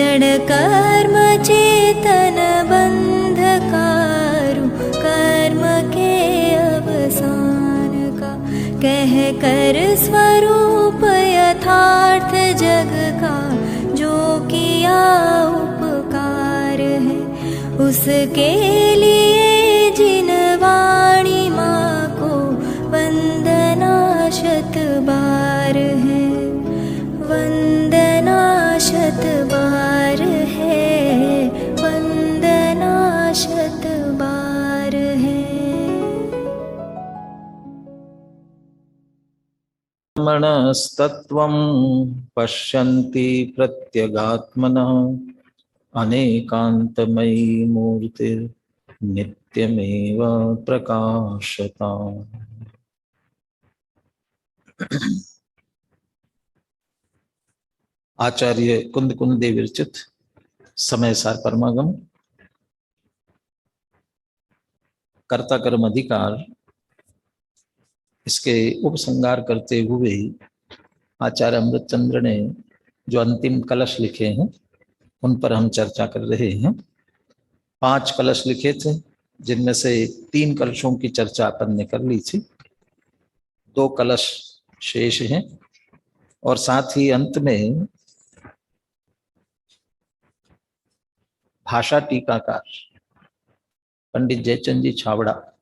जड़ कर्म चेतन बंधकारु कर्म के अवसान का, कह कर स्वरूप यथार्थ जग का जो किया उपकार है, उसके लिए जिन वाणी माँ को वंदना शत बार है, वंदना शत बार है, वंदना शत बार है। मनस्तत्वं पश्यन्ति प्रत्यगात्मनः, अनेकान्तमयी मूर्तिर्नित्यमेव प्रकाशताम्। आचार्य कुंद कुंदे विरचित समय सार परमागम कर्ता कर्म अधिकार, इसके उपसंहार करते हुए आचार्य अमृतचंद्र ने जो अंतिम कलश लिखे हैं उन पर हम चर्चा कर रहे हैं। 5 कलश लिखे थे, जिनमें से 3 कलशों की चर्चा अपन ने कर ली थी, 2 कलश शेष हैं। और साथ ही अंत में भाषा टीकाकार पंडित जयचंद जी छावड़ा,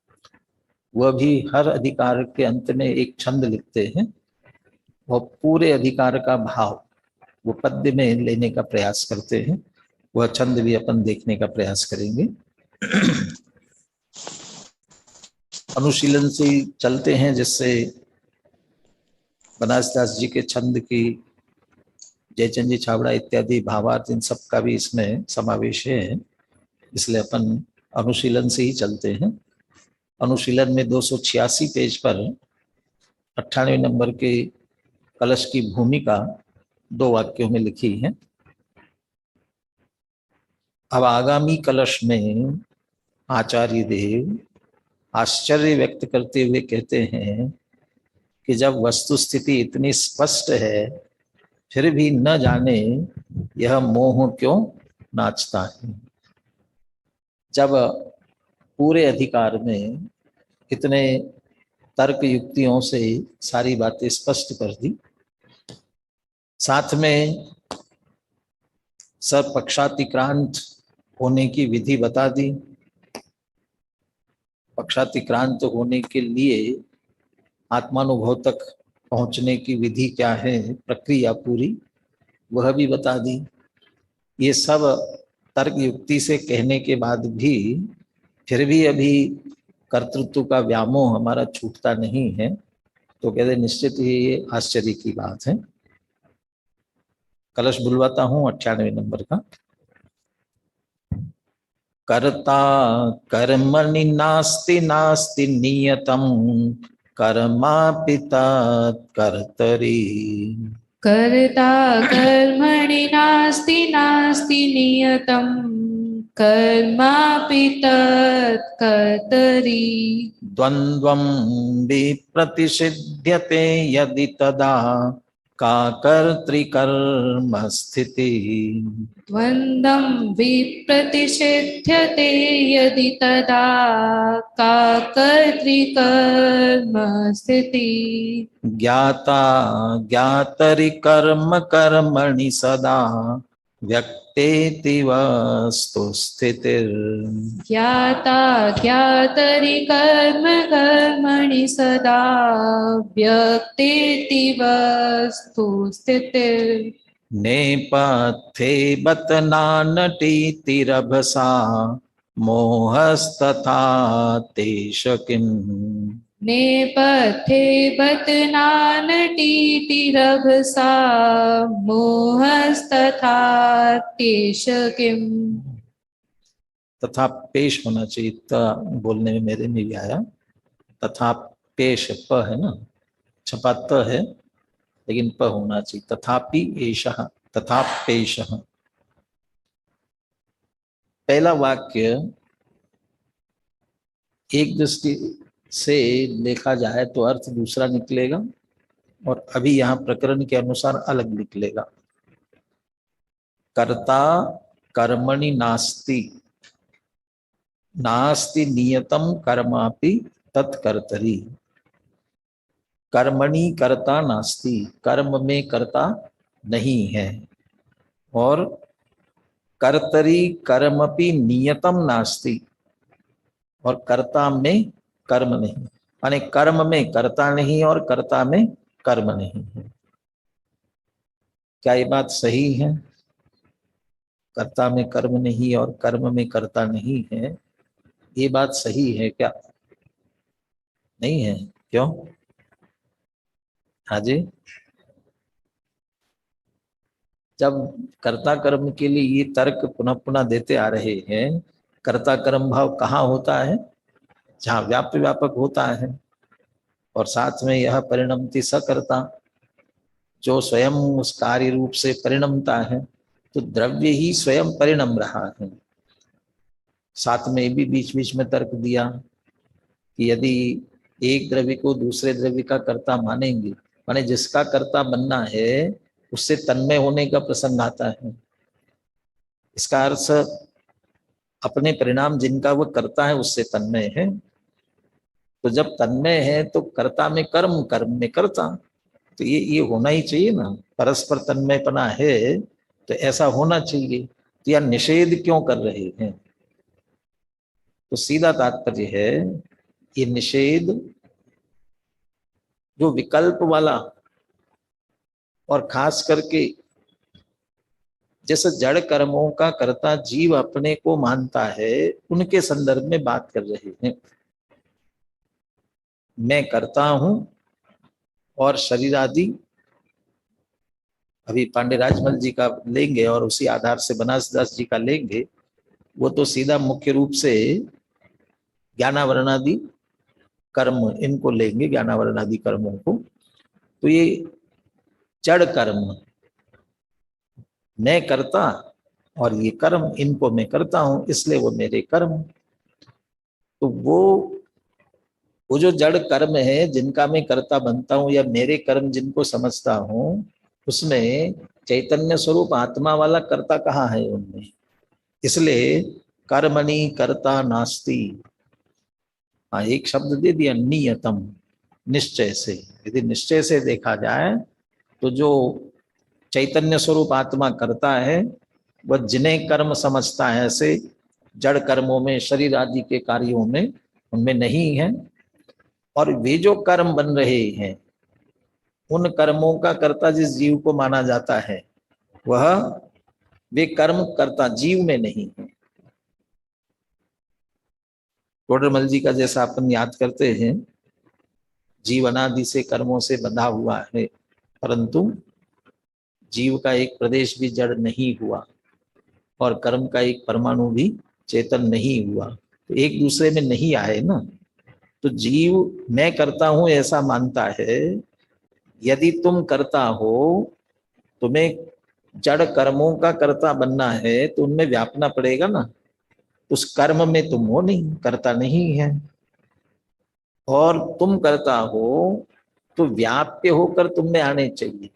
वह भी हर अधिकार के अंत में एक छंद लिखते हैं और पूरे अधिकार का भाव वो पद्य में लेने का प्रयास करते हैं। वह छंद भी अपन देखने का प्रयास करेंगे। अनुशीलन से चलते हैं, जिससे बनारसदास जी के छंद की, जयचंद जी छावड़ा इत्यादि भावार्थ, इन सब का भी इसमें समावेश है, इसलिए अपन अनुशीलन से ही चलते हैं। अनुशीलन में 286 पेज पर 98 नंबर के कलश की भूमिका 2 वाक्यों में लिखी है। अब आगामी कलश में आचार्य देव आश्चर्य व्यक्त करते हुए कहते हैं कि जब वस्तु स्थिति इतनी स्पष्ट है फिर भी न जाने यह मोह क्यों नाचता है। जब पूरे अधिकार में इतने तर्क युक्तियों से सारी बातें स्पष्ट कर दी, साथ में सब पक्षातिक्रांत होने की विधि बता दी। पक्षातिक्रांत होने के लिए आत्मानुभव तक पहुंचने की विधि क्या है, प्रक्रिया पूरी, वह भी बता दी। ये सब तर्क युक्ति से कहने के बाद भी फिर भी अभी कर्तृत्व का व्यामोह हमारा छूटता नहीं है, तो कहते निश्चित ही ये आश्चर्य की बात है। कलश बुलवाता हूं 98 नंबर का। कर्ता कर्मणि नास्ति नास्ति नियतम, कर्मापि तत्कर्तरि। कर्ता कर्मणि नास्ति नास्ति नियतं, कर्मापि तत्कर्तरि। द्वन्द्वं विप्रतिषिध्यते यदि तदा का कर्तृकर्म स्थिति। द्वन्द्वं विप्रतिषिध्यते यदि तदा का कर्तृकर्म स्थिति। ज्ञाता ज्ञातरि कर्म कर्मणि सदा व्यक्तेति वस्तु स्थितिर्। ज्ञाता ज्ञातरि कर्म कर्मणि सदा व्यक्तेति वस्तु स्थितिर्। नेपथ्ये बत नानटीतिरभसा मोहस्तथा तेष किम्। नेपथ्ये बत नानटीतिरभसा मोहस्तथा तेष किम्। तथा पेश होना चाहिए, त बोलने में मेरे में भी आया। तथा पेश प है ना, छपा त है लेकिन प होना चाहिए। तथापि एषः, तथा पेशः। पहला वाक्य एक दृष्टि से देखा जाए तो अर्थ दूसरा निकलेगा और अभी यहाँ प्रकरण के अनुसार अलग निकलेगा। कर्ता कर्मणि नास्ति, नास्ति नियतम कर्मापि तत्कर्तरि। कर्मणि कर्ता नास्ति, कर्म में कर्ता नहीं है। और कर्तरि कर्मपि नियतम नास्ति, और कर्ता में कर्म नहीं, यानी कर्म में कर्ता नहीं और कर्ता में कर्म नहीं है। क्या ये बात सही है? कर्ता में कर्म नहीं और कर्म में कर्ता नहीं है, ये बात सही है क्या? नहीं है। क्यों? हाँ जी, जब कर्ता कर्म के लिए ये तर्क पुनः पुनः देते आ रहे हैं, कर्ता कर्म भाव कहाँ होता है? जहाँ व्याप्य व्यापक होता है, और साथ में यह परिणमति सकर्ता, जो स्वयं उस कार्य रूप से परिणमता है, तो द्रव्य ही स्वयं परिणम रहा है। साथ में भी बीच बीच में तर्क दिया कि यदि एक द्रव्य को दूसरे द्रव्य का कर्ता मानेंगे, माने जिसका कर्ता बनना है उससे तन्मय होने का प्रसंग आता है। इसका अर्थ अपने परिणाम जिनका वह करता है उससे तन्मय है। तो जब तन्मय है तो कर्ता में कर्म, कर्म में कर्ता, तो ये होना ही चाहिए ना। परस्पर तन्मयपना है तो ऐसा होना चाहिए। तो यह निषेध क्यों कर रहे हैं? तो सीधा तात्पर्य है, ये निषेध जो विकल्प वाला और खास करके जैसे जड़ कर्मों का कर्ता जीव अपने को मानता है, उनके संदर्भ में बात कर रहे हैं। मैं करता हूं और शरीर आदि, अभी पांडे राजमल जी का लेंगे और उसी आधार से बनास दास जी का लेंगे, वो तो सीधा मुख्य रूप से ज्ञानावरणादि कर्म इनको लेंगे, ज्ञानावरणादि कर्मों को। तो ये जड़ कर्म मैं करता और ये कर्म इनको मैं करता हूं, इसलिए वो मेरे कर्म। तो वो जो जड़ कर्म है जिनका मैं कर्ता बनता हूं या मेरे कर्म जिनको समझता हूं, उसमें चैतन्य स्वरूप आत्मा वाला कर्ता कहाँ है उनमें? इसलिए कर्मणि कर्ता नास्ति। हाँ, एक शब्द दे दिया नियतम, निश्चय से। यदि निश्चय से देखा जाए तो जो चैतन्य स्वरूप आत्मा करता है वह जिन्हें कर्म समझता है ऐसे जड़ कर्मों में, शरीर आदि के कार्यों में, उनमें नहीं है। और वे जो कर्म बन रहे हैं उन कर्मों का कर्ता जिस जीव को माना जाता है वह वे कर्म कर्ता जीव में नहीं है। टोडरमल जी का जैसा अपन याद करते हैं, जीव अनादि से कर्मों से बंधा हुआ है, परंतु जीव का एक प्रदेश भी जड़ नहीं हुआ और कर्म का एक परमाणु भी चेतन नहीं हुआ, तो एक दूसरे में नहीं आए ना। तो जीव मैं करता हूं ऐसा मानता है। यदि तुम करता हो, तुम्हें जड़ कर्मों का कर्ता बनना है तो उनमें व्यापना पड़ेगा ना। उस कर्म में तुम हो नहीं, करता नहीं है, और तुम करता हो तो व्याप्य होकर तुम में आने चाहिए।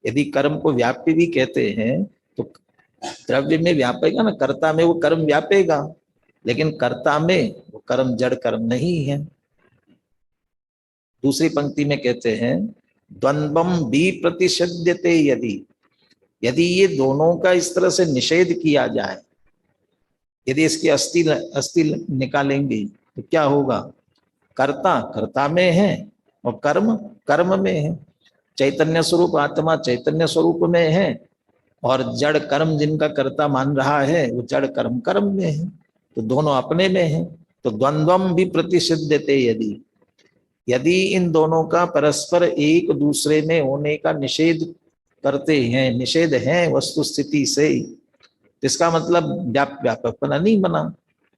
यदि कर्म को व्याप्य भी कहते हैं तो द्रव्य में व्यापेगा ना, कर्ता में वो कर्म व्यापेगा, लेकिन कर्ता में वो कर्म जड़ कर्म नहीं है। दूसरी पंक्ति में कहते हैं द्वंद्वम भी प्रतिषिध्यते, यदि ये दोनों का इस तरह से निषेध किया जाए, यदि इसकी अस्थि निकालेंगे तो क्या होगा? कर्ता कर्ता में है और कर्म कर्म में है। चैतन्य स्वरूप आत्मा चैतन्य स्वरूप में है और जड़ कर्म जिनका कर्ता मान रहा है वो जड़ कर्म कर्म में है, तो दोनों अपने में है। तो द्वंद्वम भी प्रतिषिध्यते, यदि इन दोनों का परस्पर एक दूसरे में होने का निषेध करते हैं, निषेध है वस्तु स्थिति से, इसका मतलब व्यापकपना नहीं बना,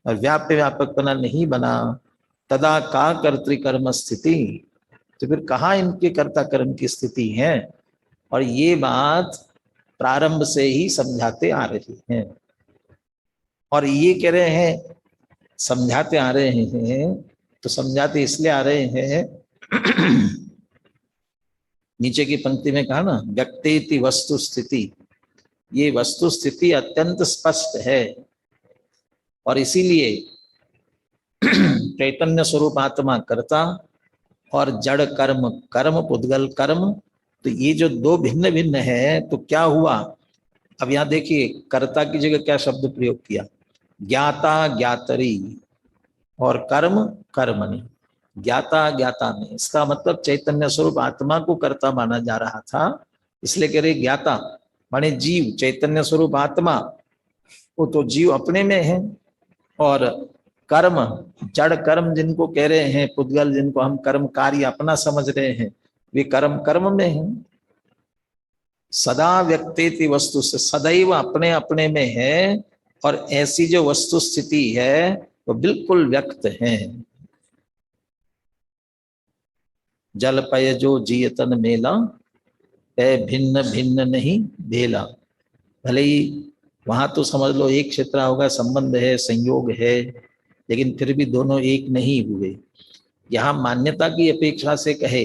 और व्याप्य व्यापकपना नहीं बना, तदा का कर्तृकर्म स्थिति, तो फिर कहाँ इनके कर्ता कर्म की स्थिति है? और ये बात प्रारंभ से ही समझाते आ रही हैं। और ये कह रहे हैं समझाते आ रहे हैं, तो समझाते इसलिए आ रहे हैं नीचे की पंक्ति में कहा ना व्यक्तेति वस्तु स्थिति, ये वस्तु स्थिति अत्यंत स्पष्ट है। और इसीलिए चैतन्य स्वरूप आत्मा कर्ता और जड़ कर्म कर्म पुद्गल कर्म, तो ये जो दो भिन्न भिन्न है, तो क्या हुआ? अब यहां देखिए, कर्ता की जगह क्या शब्द प्रयोग किया? ज्ञाता ज्ञातरी और कर्म कर्मणि। ज्ञाता ज्ञाता में, इसका मतलब चैतन्य स्वरूप आत्मा को कर्ता माना जा रहा था, इसलिए कह रहे ज्ञाता माने जीव, चैतन्य स्वरूप आत्मा वो तो जीव अपने में है। और कर्म जड़ कर्म जिनको कह रहे हैं, पुद्गल जिनको हम कर्म कार्य अपना समझ रहे हैं, वे कर्म कर्म में है। सदा व्यक्तेति वस्तु से, सदैव अपने अपने में है। और ऐसी जो वस्तु स्थिति है वो बिल्कुल व्यक्त है। जल पय जो जियतन मेला, है भिन्न भिन्न नहीं भेला। भले ही वहां तो समझ लो एक क्षेत्र होगा, संबंध है, संयोग है, लेकिन फिर भी दोनों एक नहीं हुए। यहां मान्यता की अपेक्षा से कहे,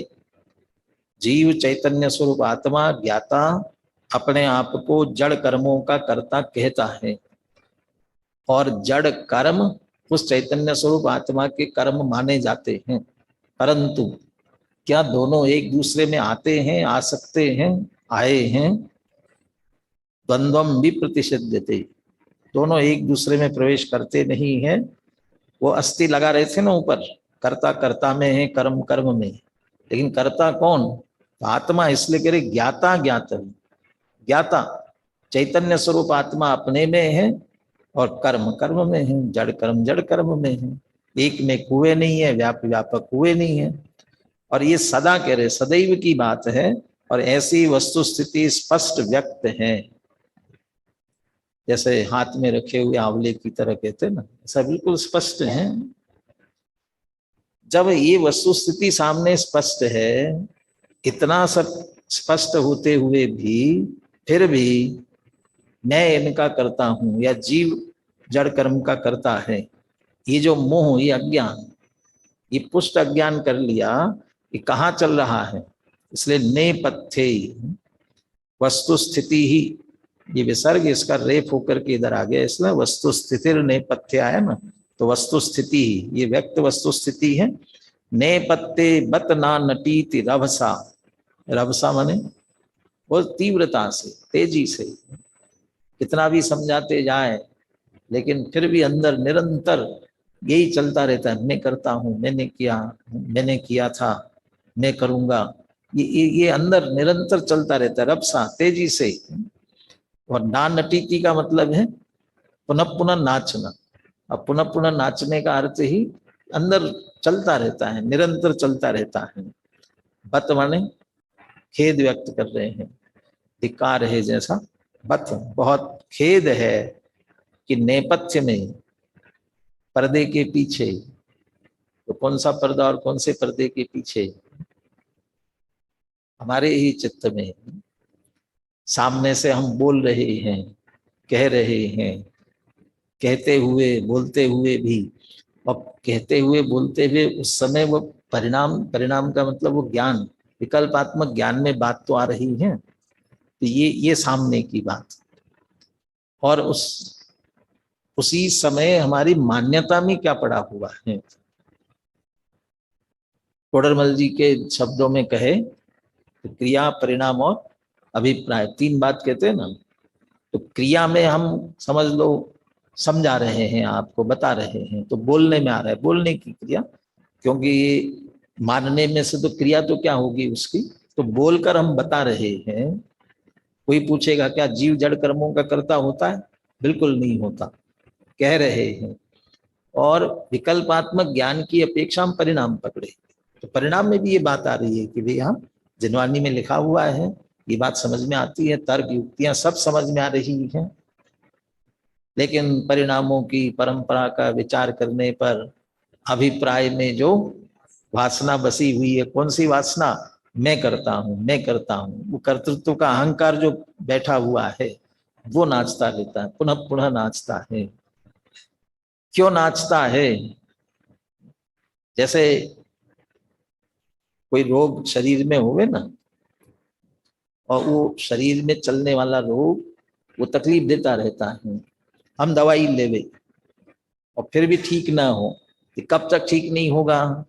जीव चैतन्य स्वरूप आत्मा ज्ञाता अपने आप को जड़ कर्मों का कर्ता कहता है, और जड़ कर्म उस चैतन्य स्वरूप आत्मा के कर्म माने जाते हैं। परंतु क्या दोनों एक दूसरे में आते हैं, आ सकते हैं, आए हैं? द्वंद्वम विप्रतिषिध्यते, दोनों एक दूसरे में प्रवेश करते नहीं है। वो अस्थि लगा रहे थे ना ऊपर, कर्ता कर्ता में है, कर्म कर्म में, लेकिन कर्ता कौन? आत्मा। इसलिए कह रहे ज्ञाता ज्ञातरी। ज्ञाता चैतन्य स्वरूप आत्मा अपने में है और कर्म कर्म में है, जड़ कर्म जड़ कर्म में है। एक में हुए नहीं है, व्यापक हुए नहीं है। और ये सदा कह रहे सदैव की बात है, और ऐसी वस्तु स्थिति स्पष्ट व्यक्त है। जैसे हाथ में रखे हुए आंवले की तरह कहते हैं ना, ऐसा बिल्कुल स्पष्ट है। जब ये वस्तु स्थिति सामने स्पष्ट है, इतना सब स्पष्ट होते हुए भी फिर भी मैं इनका करता हूं, या जीव जड़ कर्म का करता है, ये जो मोह, ये अज्ञान, ये पुष्ट अज्ञान कर लिया, ये कहाँ चल रहा है? इसलिए नेपथ्य वस्तु स्थिति ही, ये विसर्ग इसका रेप होकर के इधर आ गया, इसलिए वस्तु स्थिति नेपथ्य आया ना, तो वस्तु स्थिति ही ये व्यक्त वस्तु स्थिति है। नेपथ्य बत ना नटीति रभसा, रभसा माने वो तीव्रता से, तेजी से, कितना भी समझाते जाए लेकिन फिर भी अंदर निरंतर यही चलता रहता है, मैं करता हूँ, मैंने किया था, मैं करूंगा, ये अंदर निरंतर चलता रहता है, रभसा तेजी से। और ना नटीति का मतलब है पुनः पुनः नाचना। अब पुनः पुनः नाचने का अर्थ ही अंदर चलता रहता है, निरंतर चलता रहता है। बत माने खेद व्यक्त कर रहे हैं, धिक्कार है जैसा। बत बहुत खेद है कि नेपथ्य में, पर्दे के पीछे, तो कौन सा पर्दा और कौन से पर्दे के पीछे? हमारे ही चित्त में सामने से हम बोल रहे हैं, कह रहे हैं, कहते हुए बोलते हुए भी, और कहते हुए बोलते हुए उस समय वो परिणाम का मतलब वो ज्ञान, विकल्पात्मक ज्ञान में बात तो आ रही है। तो ये सामने की बात, और उसी समय हमारी मान्यता में क्या पड़ा हुआ है। टोडरमल जी के शब्दों में कहे तो क्रिया, परिणाम और अभिप्राय, तीन बात कहते हैं ना। तो क्रिया में हम समझ लो समझा रहे हैं, आपको बता रहे हैं, तो बोलने में आ रहा है, बोलने की क्रिया, क्योंकि मानने में से तो क्रिया तो क्या होगी उसकी, तो बोलकर हम बता रहे हैं। कोई पूछेगा क्या जीव जड़ कर्मों का कर्ता होता है? बिल्कुल नहीं होता, कह रहे हैं। और विकल्पात्मक ज्ञान की अपेक्षा हम परिणाम पकड़े, तो परिणाम में भी ये बात आ रही है कि भाई हाँ, जिनवानी में लिखा हुआ है, ये बात समझ में आती है, तर्क युक्तियां सब समझ में आ रही हैं। लेकिन परिणामों की परंपरा का विचार करने पर अभिप्राय में जो वासना बसी हुई है, कौन सी वासना? मैं करता हूं, मैं करता हूं, वो कर्तृत्व का अहंकार जो बैठा हुआ है वो नाचता रहता है, पुनः पुनः नाचता है। क्यों नाचता है? जैसे कोई रोग शरीर में होवे ना, और वो शरीर में चलने वाला रोग वो तकलीफ देता रहता है। हम दवाई लेवे और फिर भी ठीक ना हो, तो कब तक ठीक नहीं होगा?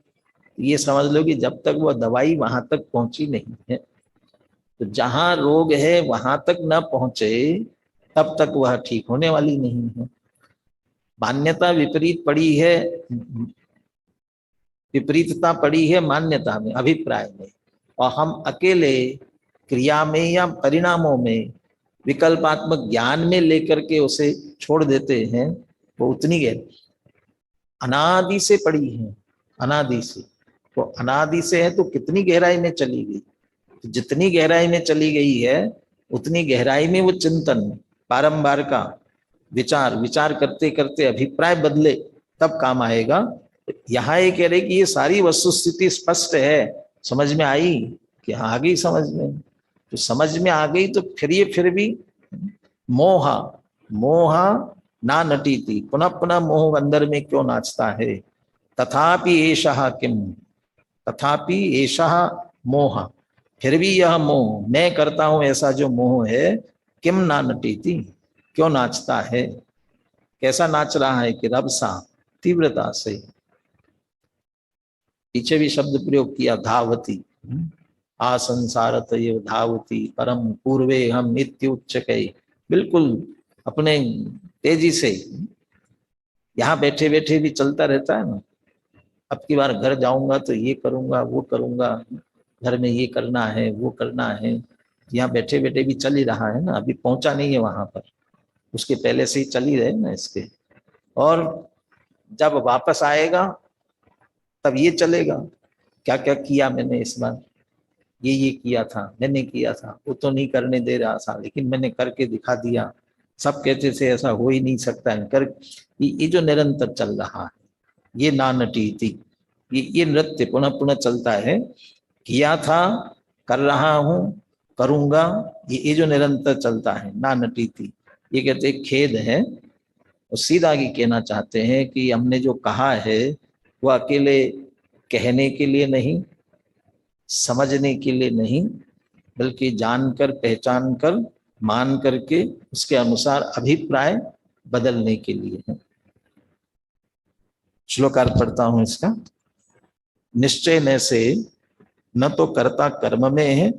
ये समझ लो कि जब तक वह दवाई वहां तक पहुंची नहीं है, तो जहां रोग है वहां तक न पहुंचे तब तक वह ठीक होने वाली नहीं है। मान्यता विपरीत पड़ी है, विपरीतता पड़ी है मान्यता में, अभिप्राय में, और हम अकेले क्रिया में या परिणामों में विकल्पात्मक ज्ञान में लेकर के उसे छोड़ देते हैं। वो उतनी गहरी अनादि से पड़ी है, अनादि से, तो अनादि से है तो कितनी गहराई में चली गई? तो जितनी गहराई में चली गई है उतनी गहराई में वो चिंतन बारंबार का विचार, विचार करते करते अभिप्राय बदले तब काम आएगा। यहाँ ये कह रहे कि ये सारी वस्तु स्थिति स्पष्ट है, समझ में आई कि हाँ आ गई समझ में? तो समझ में आ गई तो फिर भी मोहा मोहा ना नटी थी, पुनः पुनः मोह अंदर में क्यों नाचता है? तथापि एषः किम, तथापि एषः मोह, फिर भी यह मोह, मैं करता हूं ऐसा जो मोह है, किम ना नटी थी, क्यों नाचता है? कैसा नाच रहा है? कि रभसा, तीव्रता से। पीछे भी शब्द प्रयोग किया धावती, आ संसारत ये धावती परम पूर्वे हम नित्य उच्चकै, बिल्कुल अपने तेजी से यहाँ बैठे बैठे भी चलता रहता है ना। अब की बार घर जाऊंगा तो ये करूंगा वो करूंगा, घर में ये करना है वो करना है, यहाँ बैठे बैठे भी चल ही रहा है ना, अभी पहुंचा नहीं है वहां पर, उसके पहले से ही चल ही रहे ना इसके। और जब वापस आएगा तब ये चलेगा, क्या क्या किया मैंने इस बार, ये किया था, मैंने किया था, वो तो नहीं करने दे रहा था लेकिन मैंने करके दिखा दिया, सब कहते थे ऐसा हो ही नहीं सकता है, कर। ये जो निरंतर चल रहा है, ये ना नटी थी, ये नृत्य पुनः पुनः चलता है, किया था, कर रहा हूं, करूंगा, ये जो निरंतर चलता है, ना नटी थी। ये कहते खेद है, और सीधा ही कहना चाहते हैं कि हमने जो कहा है वो अकेले कहने के लिए नहीं, समझने के लिए नहीं, बल्कि जानकर, पहचान कर, मान करके उसके अनुसार अभिप्राय बदलने के लिए है। श्लोकार्थ पढ़ता हूं इसका। निश्चय न से न तो कर्ता कर्म में है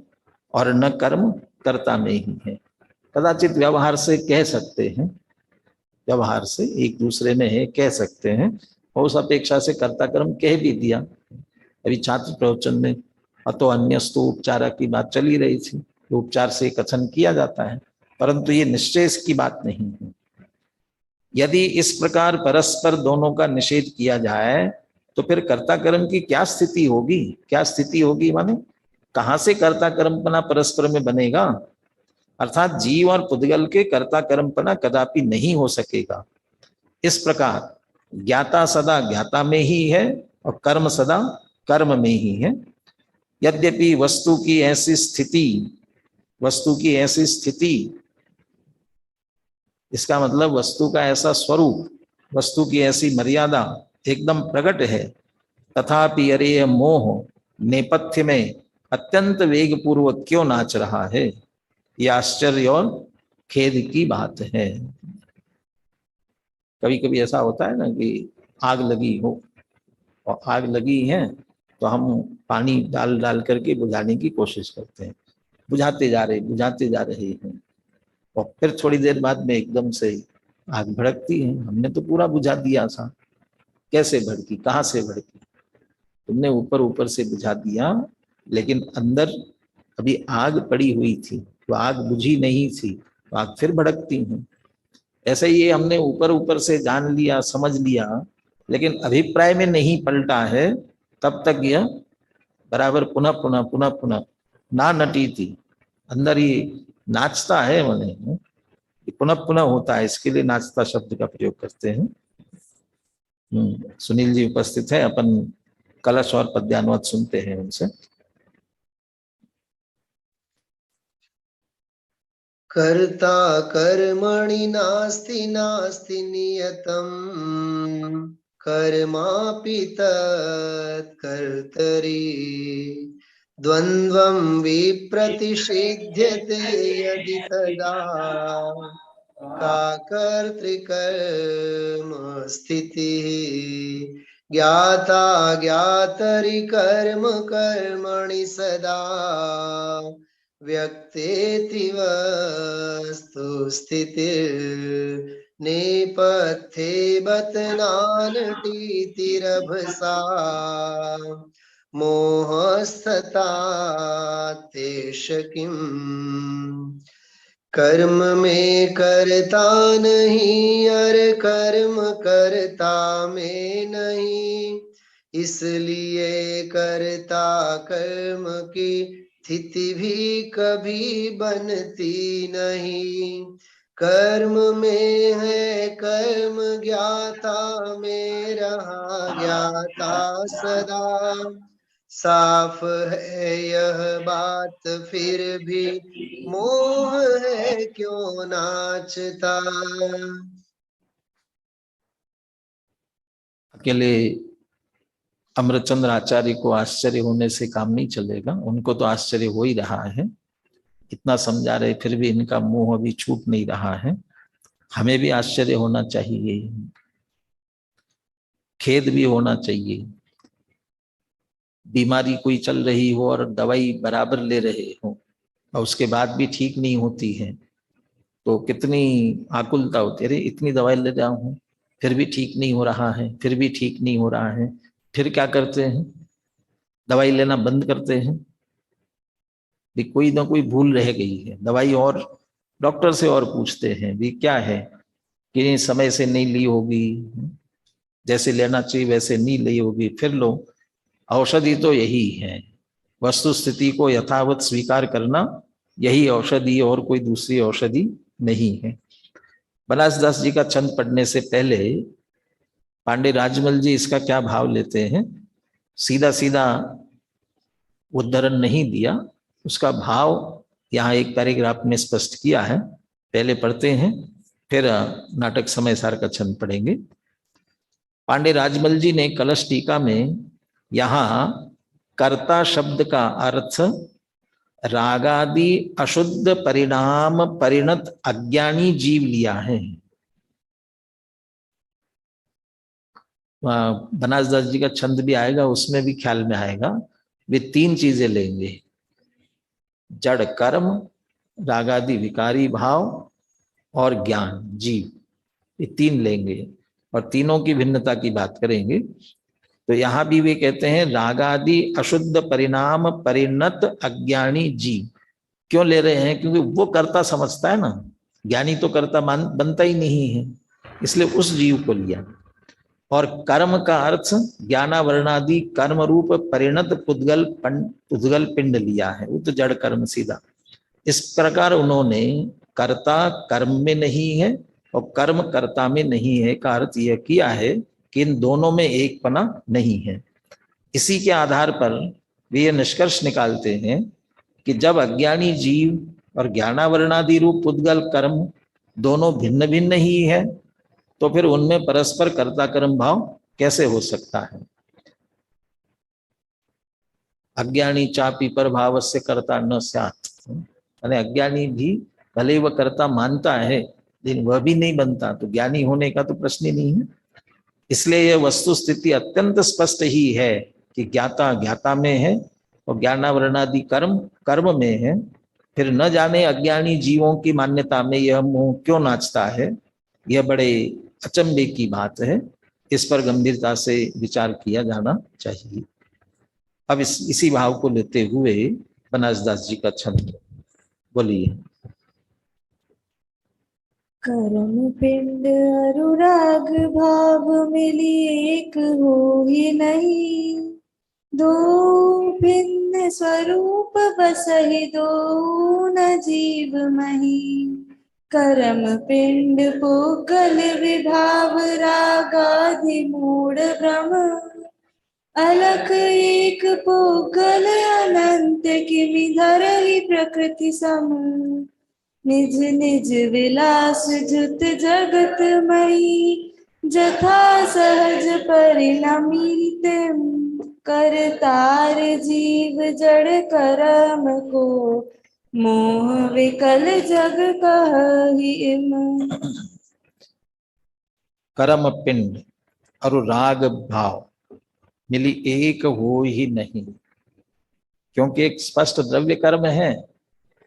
और न कर्म कर्ता में ही है। कदाचित व्यवहार से कह सकते हैं, व्यवहार से एक दूसरे में है कह सकते हैं, और उस अपेक्षा से कर्ता कर्म कह भी दिया। अभी छात्र प्रवचन में अतो अन्यस्तु उपचारा की बात चली रही थी, तो उपचार से कथन किया जाता है, परंतु ये निश्चय की बात नहीं है। यदि इस प्रकार परस्पर दोनों का निषेध किया जाए तो फिर कर्ता कर्म की क्या स्थिति होगी? क्या स्थिति होगी माने कहां से कर्ता कर्मपना परस्पर में बनेगा? अर्थात जीव और पुद्गल के कर्ता कर्मपना कदापि नहीं हो सकेगा। इस प्रकार ज्ञाता सदा ज्ञाता में ही है और कर्म सदा कर्म में ही है। यद्यपि वस्तु की ऐसी स्थिति, वस्तु की ऐसी स्थिति, इसका मतलब वस्तु का ऐसा स्वरूप, वस्तु की ऐसी मर्यादा एकदम प्रकट है, तथापि अरे यह मोह नेपथ्य में अत्यंत वेग पूर्वक क्यों नाच रहा है? यह आश्चर्य और खेद की बात है। कभी कभी ऐसा होता है ना कि आग लगी हो, और आग लगी है तो हम पानी डाल डाल करके बुझाने की कोशिश करते हैं, बुझाते जा रहे हैं, और फिर थोड़ी देर बाद में एकदम से आग भड़कती है। हमने तो पूरा बुझा दिया था, कैसे भड़की, कहाँ से भड़की? तुमने ऊपर ऊपर से बुझा दिया, लेकिन अंदर अभी आग पड़ी हुई थी, तो आग बुझी नहीं थी, तो आग फिर भड़कती है। ऐसे ही ये हमने ऊपर ऊपर से जान लिया, समझ लिया, लेकिन अभिप्राय में नहीं पलटा है, तब तक यह बराबर पुनः पुनः पुनः पुनः ना नटी थी, अंदर ही नाचता है, मैंने पुनः पुनः होता है, इसके लिए नाचता शब्द का प्रयोग करते हैं। सुनील जी उपस्थित है, अपन कलश और पद्यानुवाद सुनते हैं उनसे। कर्ता कर्मणि नास्ति नास्ति नियतम् कर्मापि तत्कर्तरि द्वन्द्वं विप्रतिषिध्यते यदि तदा का कर्तृकर्म स्थितिः ज्ञाता ज्ञातरि कर्म कर्मणि सदा व्यक्तेति वस्तु स्थितिर्नेपथ्ये बत नानटीतिरभसा मोहस्तथा तेष किम् कर्म में करता नहीं और कर्म करता में नहीं इसलिए करता कर्म की स्थिति भी कभी बनती नहीं कर्म में है कर्म ज्ञाता में रहा ज्ञाता सदा साफ है यह बात फिर भी मोह है क्यों नाचता। अकेले अमृतचंद्र आचार्य को आश्चर्य होने से काम नहीं चलेगा, उनको तो आश्चर्य हो ही रहा है, इतना समझा रहे फिर भी इनका मोह अभी छूट नहीं रहा है। हमें भी आश्चर्य होना चाहिए, खेद भी होना चाहिए। बीमारी कोई चल रही हो और दवाई बराबर ले रहे हो और उसके बाद भी ठीक नहीं होती है तो कितनी आकुलता होती है, अरे इतनी दवाई ले रहा हूं फिर भी ठीक नहीं हो रहा है, फिर भी ठीक नहीं हो रहा है। फिर क्या करते हैं, दवाई लेना बंद करते हैं। भी कोई ना कोई भूल रह गई है, दवाई और डॉक्टर से और पूछते हैं भी क्या है कि समय से नहीं ली होगी, जैसे लेना चाहिए वैसे नहीं ली होगी, फिर लो। औषधि तो यही है, वस्तु स्थिति को यथावत स्वीकार करना यही औषधि, और कोई दूसरी औषधि नहीं है। बनासदास जी का छंद पढ़ने से पहले पांडे राजमल जी इसका क्या भाव लेते हैं, सीधा सीधा उद्धरण नहीं दिया, उसका भाव यहाँ एक पैराग्राफ में स्पष्ट किया है। पहले पढ़ते हैं फिर नाटक समय सार का छंद पढ़ेंगे। पांडे राजमल जी ने कलश टीका में यहाँ कर्ता शब्द का अर्थ रागादि अशुद्ध परिणाम परिणत अज्ञानी जीव लिया है। बनासदास जी का छंद भी आएगा, उसमें भी ख्याल में आएगा। वे तीन चीजें लेंगे, जड़ कर्म, रागादि विकारी भाव और ज्ञान जीव, ये तीन लेंगे और तीनों की भिन्नता की बात करेंगे। तो यहां भी वे कहते हैं रागादि अशुद्ध परिणाम परिणत अज्ञानी जीव। क्यों ले रहे हैं, क्योंकि वो कर्ता समझता है ना, ज्ञानी तो कर्ता बनता ही नहीं है, इसलिए उस जीव को लिया। और कर्म का अर्थ ज्ञानावरणादि कर्म रूप परिणत पुद्गल पिंड लिया है, वो तो जड़ कर्म सीधा। इस प्रकार उन्होंने कर्ता कर्म में नहीं है और कर्म कर्ता में नहीं है का अर्थ यह किया है कि इन दोनों में एक पना नहीं है। इसी के आधार पर वे यह निष्कर्ष निकालते हैं कि जब अज्ञानी जीव और ज्ञानावरणादि रूप पुद्गल कर्म दोनों भिन्न भिन्न ही है तो फिर उनमें परस्पर कर्ता कर्म भाव कैसे हो सकता है। अज्ञानी चापी पर भाव से कर्ता न स्यात्, यानी अज्ञानी भी भले वह कर्ता मानता है लेकिन वह भी नहीं बनता, तो ज्ञानी होने का तो प्रश्न ही नहीं है। इसलिए यह वस्तु स्थिति अत्यंत स्पष्ट ही है कि ज्ञाता ज्ञाता में है और ज्ञानावरणादि कर्म कर्म में है। फिर न जाने अज्ञानी जीवों की मान्यता में यह मोह क्यों नाचता है, यह बड़े अचंभे की बात है। इस पर गंभीरता से विचार किया जाना चाहिए। अब इसी भाव को लेते हुए बनासदास जी का छंद बोलिए। कर्म पिंड अनुराग भाव मिली एक हो ही नहीं, दो भिन्न स्वरूप बसहि दो न जीव मही। कर्म पिंड पुगल विभाव रागादि मूढ़ भ्रम, अलख एक पुगल अनंत किमि धरहि प्रकृति सम। निज निज विलास जुत जगतमयी, जथा सहज परिणमीत करतार जीव जड़ कर्म को, मोह विकल जग कहहि इम। कर्म पिंड और राग भाव मिली एक हो ही नहीं, क्योंकि एक स्पष्ट द्रव्य कर्म है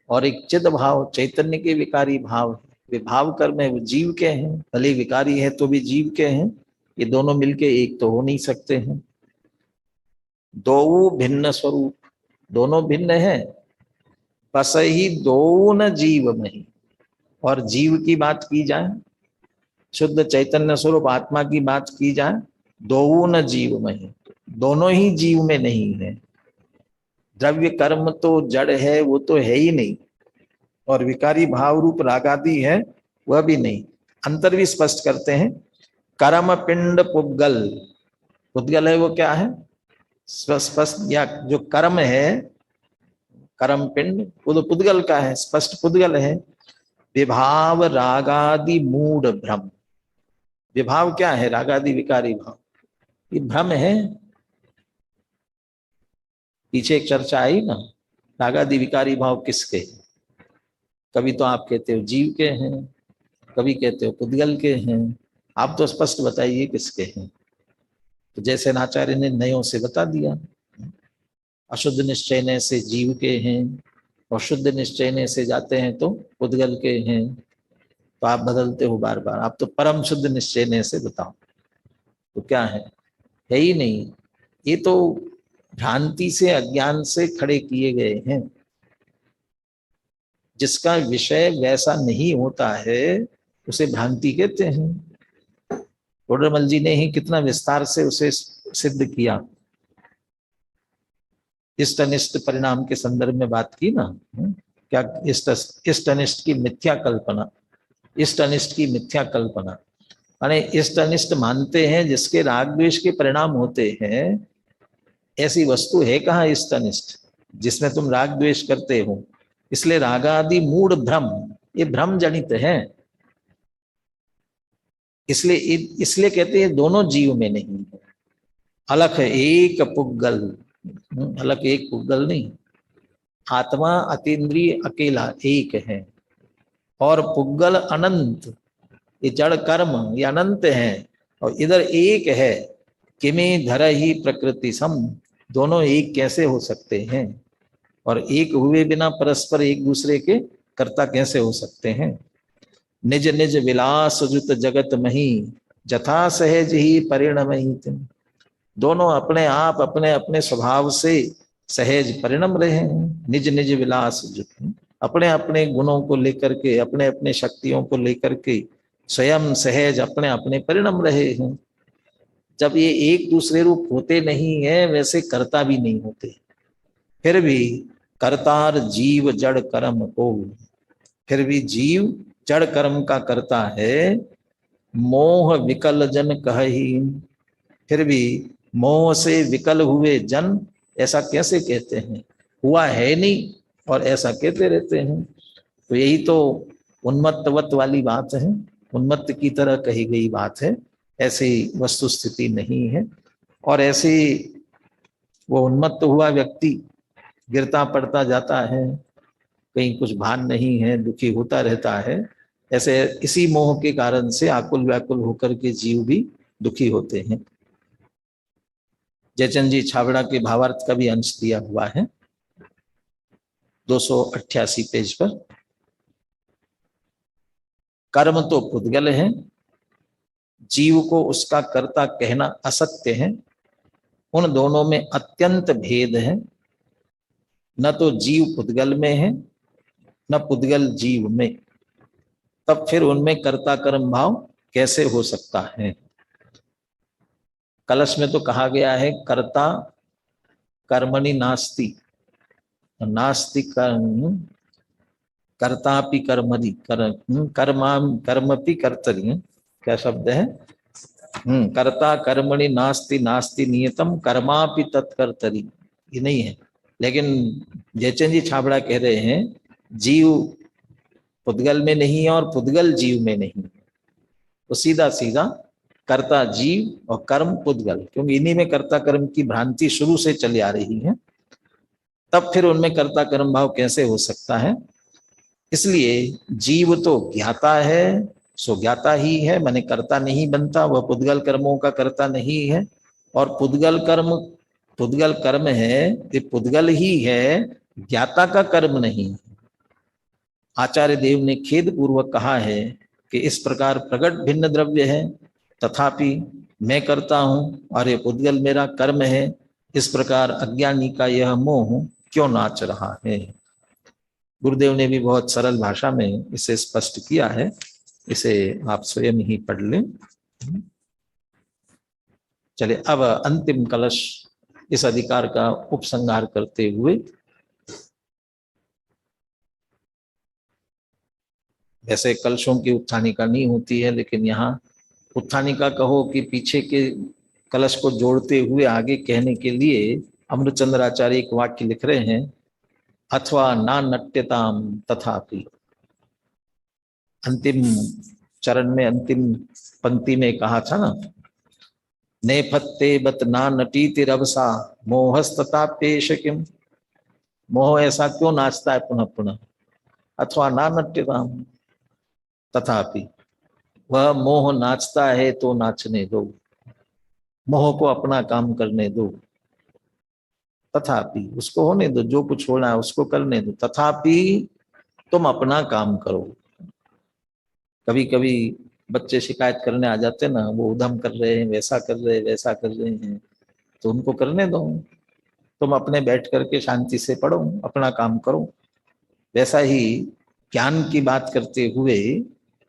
और एक चिद भाव चैतन्य के विकारी भाव है। वे भाव कर्म है, वो जीव के हैं, भले विकारी है तो भी जीव के हैं। ये दोनों मिलके एक तो हो नहीं सकते हैं। दो भिन्न स्वरूप, दोनों भिन्न है, बस ही दो न जीव में। और जीव की बात की जाए, शुद्ध चैतन्य स्वरूप आत्मा की बात की जाए, दो न जीव में, दोनों ही जीव में नहीं है। द्रव्य कर्म तो जड़ है, वो तो है ही नहीं, और विकारी भाव रूप रागादि है वह भी नहीं। अंतर भी स्पष्ट करते हैं। कर्म पिंड पुद्गल, पुद्गल है वो क्या है स्पष्ट, या जो कर्म है कर्म पिंड वो तो पुद्गल का है, स्पष्ट पुद्गल है। विभाव रागादि मूढ़ भ्रम, विभाव क्या है, रागादि विकारी भाव, ये भ्रम है। पीछे एक चर्चा आई ना, रागादि विकारी भाव किसके, कभी तो आप कहते हो जीव के हैं, कभी कहते हो पुद्गल के हैं, आप तो स्पष्ट बताइए किसके हैं। तो जैसे आचार्य ने नयों से बता दिया, अशुद्ध निश्चय से जीव के हैं और शुद्ध निश्चय से जाते हैं तो पुद्गल के हैं। तो आप बदलते हो बार बार, आप तो परम शुद्ध निश्चय से बताओ, तो क्या है ही नहीं। ये तो भ्रांति से अज्ञान से खड़े किए गए हैं। जिसका विषय वैसा नहीं होता है उसे भ्रांति कहते हैं। टोडरमल जी ने ही कितना विस्तार से उसे सिद्ध किया, इष्ट अनिष्ट परिणाम के संदर्भ में बात की ना। क्या इष्ट अनिष्ट की मिथ्या कल्पना, इष्ट अनिष्ट की मिथ्या कल्पना, यानी इष्ट अनिष्ट मानते हैं जिसके राग द्वेष के परिणाम होते हैं। ऐसी वस्तु है कहाँ इष्ट अनिष्ट जिसमें तुम राग द्वेष करते हो। इसलिए रागादि मूढ़ भ्रम, ये भ्रम जनित है। इसलिए कहते हैं दोनों जीव में नहीं है। अलग है एक पुद्गल, अलग एक पुद्गल नहीं। आत्मा अतीन्द्रिय अकेला एक है और पुद्गल अनंत, ये जड़ कर्म ये अनंत है और इधर एक है। किमे धर ही प्रकृति सम, दोनों एक कैसे हो सकते हैं, और एक हुए बिना परस्पर एक दूसरे के कर्ता कैसे हो सकते हैं। निज निज विलास जुत जगत मही, जथा सहज ही परिणमहि तिन, दोनों अपने आप अपने अपने स्वभाव से सहज परिणम रहे हैं। निज निज विलास जुत, अपने अपने गुणों को लेकर के, अपने अपने शक्तियों को लेकर के स्वयं सहज अपने अपने परिणम रहे हैं। जब ये एक दूसरे रूप होते नहीं है, वैसे कर्ता भी नहीं होते। फिर भी कर्तार जीव जड़ कर्म को, फिर भी जीव जड़ कर्म का करता है। मोह विकल जन कहि, फिर भी मोह से विकल हुए जन ऐसा कैसे कहते हैं, हुआ है नहीं और ऐसा कहते रहते हैं। तो यही तो उन्मत्तवत वाली बात है, उन्मत्त की तरह कही गई बात है। ऐसी वस्तु स्थिति नहीं है। और ऐसे वो उन्मत्त हुआ व्यक्ति गिरता पड़ता जाता है, कहीं कुछ भान नहीं है, दुखी होता रहता है। ऐसे इसी मोह के कारण से आकुल व्याकुल होकर के जीव भी दुखी होते हैं। जयचंद जी छाबड़ा के भावार्थ का भी अंश दिया हुआ है 288 पेज पर। कर्म तो पुद्गल है, जीव को उसका कर्ता कहना असत्य है। उन दोनों में अत्यंत भेद है। न तो जीव पुद्गल में है न पुद्गल जीव में, तब फिर उनमें कर्ता कर्म भाव कैसे हो सकता है। कलश में तो कहा गया है कर्ता कर्मणि नास्ति, नास्ति कर्म कर्तापि कर्मणि कर्मपि कर्तरि, क्या शब्द है, कर्ता कर्मणि नास्ति नास्ति नियतम कर्मापि तत्कर्तरि, ये नहीं है। लेकिन जयचंद जी छाबड़ा कह रहे हैं जीव पुद्गल में नहीं है और पुद्गल जीव में नहीं है। तो सीधा सीधा कर्ता जीव और कर्म पुद्गल, क्योंकि इन्हीं में कर्ता कर्म की भ्रांति शुरू से चली आ रही है, तब फिर उनमें कर्ता कर्म भाव कैसे हो सकता है। इसलिए जीव तो ज्ञाता है, सो ज्ञाता ही है, माने कर्ता नहीं बनता, वह पुद्गल कर्मों का कर्ता नहीं है। और पुद्गल कर्म है, ये पुद्गल ही है, ज्ञाता का कर्म नहीं। आचार्य देव ने खेद पूर्वक कहा है कि इस प्रकार प्रकट भिन्न द्रव्य है, तथापि मैं करता हूं और ये पुद्गल मेरा कर्म है, इस प्रकार अज्ञानी का यह मोह क्यों नाच रहा है। गुरुदेव ने भी बहुत सरल भाषा में इसे स्पष्ट किया है, इसे आप स्वयं ही पढ़ लें। चलिए अब अंतिम कलश इस अधिकार का उपसंहार करते हुए, वैसे कलशों की उत्थानिका नहीं होती है, लेकिन यहाँ उत्थानिका कहो कि पीछे के कलश को जोड़ते हुए आगे कहने के लिए अमृतचंद्राचार्य एक वाक्य लिख रहे हैं, अथवा ना नट्यताम तथापि। अंतिम चरण में अंतिम पंक्ति में कहा था ना, नेपथ्ये बत ना नटीति रवसा मोहस्ततापेश किम। मोह ऐसा क्यों नाचता है पुनः पुनः। अथवा ना नट्यताम तथापि, वह मोह नाचता है तो नाचने दो, मोह को अपना काम करने दो। तथापि, उसको होने दो, जो कुछ होना है उसको करने दो, तथापि तुम अपना काम करो। कभी कभी बच्चे शिकायत करने आ जाते ना, वो उधम कर रहे हैं, वैसा कर रहे हैं, वैसा कर रहे हैं, तो उनको करने दो, तुम अपने बैठ करके शांति से पढ़ो, अपना काम करो। वैसा ही ज्ञान की बात करते हुए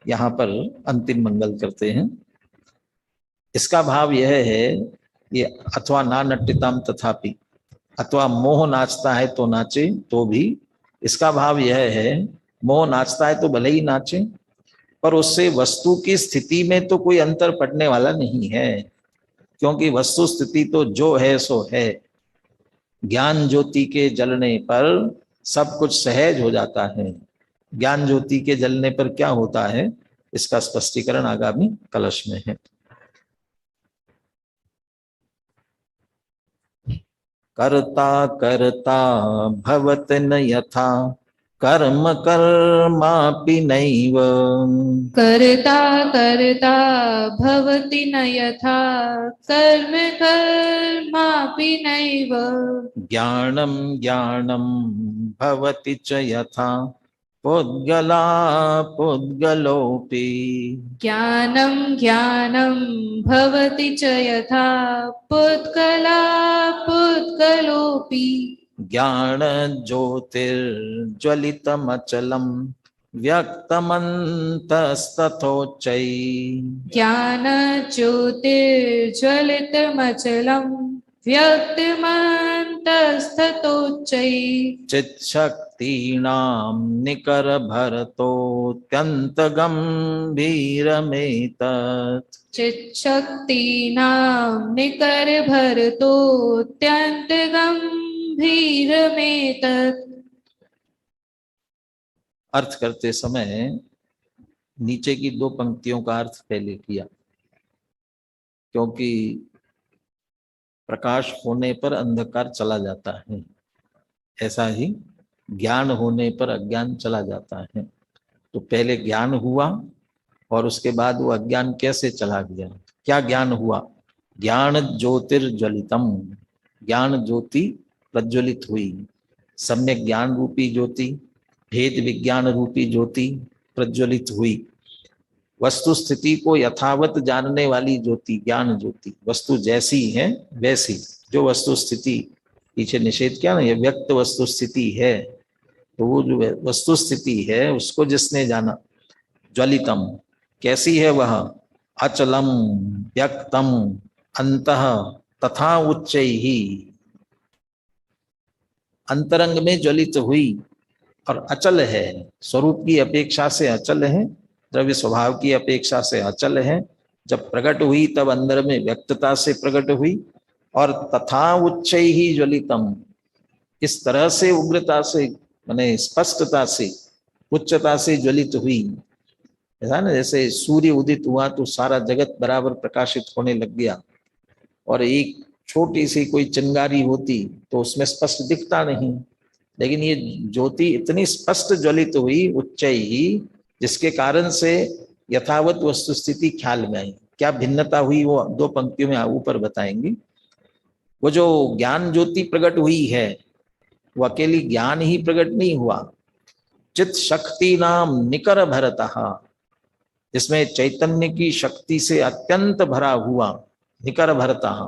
यहाँ पर अंतिम मंगल करते हैं। इसका भाव यह है, ये अथवा ना नट्यताम तथापि, अथवा मोह नाचता है तो नाचे तो भी, इसका भाव यह है मोह नाचता है तो भले ही नाचे, पर उससे वस्तु की स्थिति में तो कोई अंतर पड़ने वाला नहीं है, क्योंकि वस्तु स्थिति तो जो है सो है। ज्ञान ज्योति के जलने पर सब कुछ सहज हो जाता है। ज्ञान ज्योति के जलने पर क्या होता है, इसका स्पष्टीकरण आगामी कलश में है। कर्ता कर्ता भवत न यथा कर्म कर्मापि नैव। कर्ता कर्ता भवति न यथा कर्म कर्मापि नैव। ज्ञानं ज्ञानं भवति च यथा पुद्गला पुद्गलोऽपि। ज्ञानं ज्ञानं भवति च यथा पुद्गला पुद्गलोऽपि। ज्ञान ज्योतिर्ज्वलितमचलं व्यक्तमन्तस्तथोच्चै। ज्ञान ज्योतिर्ज्वलितमचलं व्यक्तमन्तस्तथोच्चै। चिच्छक्तीनां निकरभरतोऽत्यन्तगम्भीरमेतत्। चिच्छक्तीनां निकरभरतोऽत्यन्तगम्भीरमेतत्। अर्थ करते समय नीचे की दो पंक्तियों का अर्थ पहले किया, क्योंकि प्रकाश होने पर अंधकार चला जाता है, ऐसा ही ज्ञान होने पर अज्ञान चला जाता है। तो पहले ज्ञान हुआ और उसके बाद वो अज्ञान कैसे चला गया। क्या ज्ञान हुआ, ज्ञान ज्योतिर्ज्वलितम, ज्ञान ज्योति प्रज्वलित हुई, सम्यक ज्ञान रूपी ज्योति, भेद विज्ञान रूपी ज्योति प्रज्वलित हुई। वस्तु स्थिति को यथावत जानने वाली ज्योति ज्ञान ज्योति, वस्तु जैसी है वैसी, जो वस्तु स्थिति, पीछे निषेध किया ना, ये व्यक्त वस्तु स्थिति है, तो वो जो वस्तु स्थिति है उसको जिसने जाना, ज्वलितम, कैसी है वह, अचलम व्यक्तम अंतः तथा उच्चैहि, अंतरंग में ज्वलित हुई और अचल है, स्वरूप की अपेक्षा से अचल है, द्रव्य स्वभाव की अपेक्षा से अचल है। जब प्रकट हुई तब अंदर में व्यक्तता से प्रकट हुई, और तथा उच्चैहि ज्वलितम, इस तरह से उग्रता से, माने स्पष्टता से, उच्चता से ज्वलित हुई। ऐसा ना, जैसे सूर्य उदित हुआ तो सारा जगत बराबर प्रकाशित होने लग गया, और एक छोटी सी कोई चिंगारी होती तो उसमें स्पष्ट दिखता नहीं, लेकिन ये ज्योति इतनी स्पष्ट ज्वलित हुई उच्च ही, जिसके कारण से यथावत वस्तु स्थिति ख्याल में आई। क्या भिन्नता हुई वो 2 पंक्तियों में ऊपर बताएंगे। वो जो ज्ञान ज्योति प्रकट हुई है वो अकेली ज्ञान ही प्रकट नहीं हुआ, चित शक्ति नाम निकर भरतः, जिसमें चैतन्य की शक्ति से अत्यंत भरा हुआ, निकर भरतः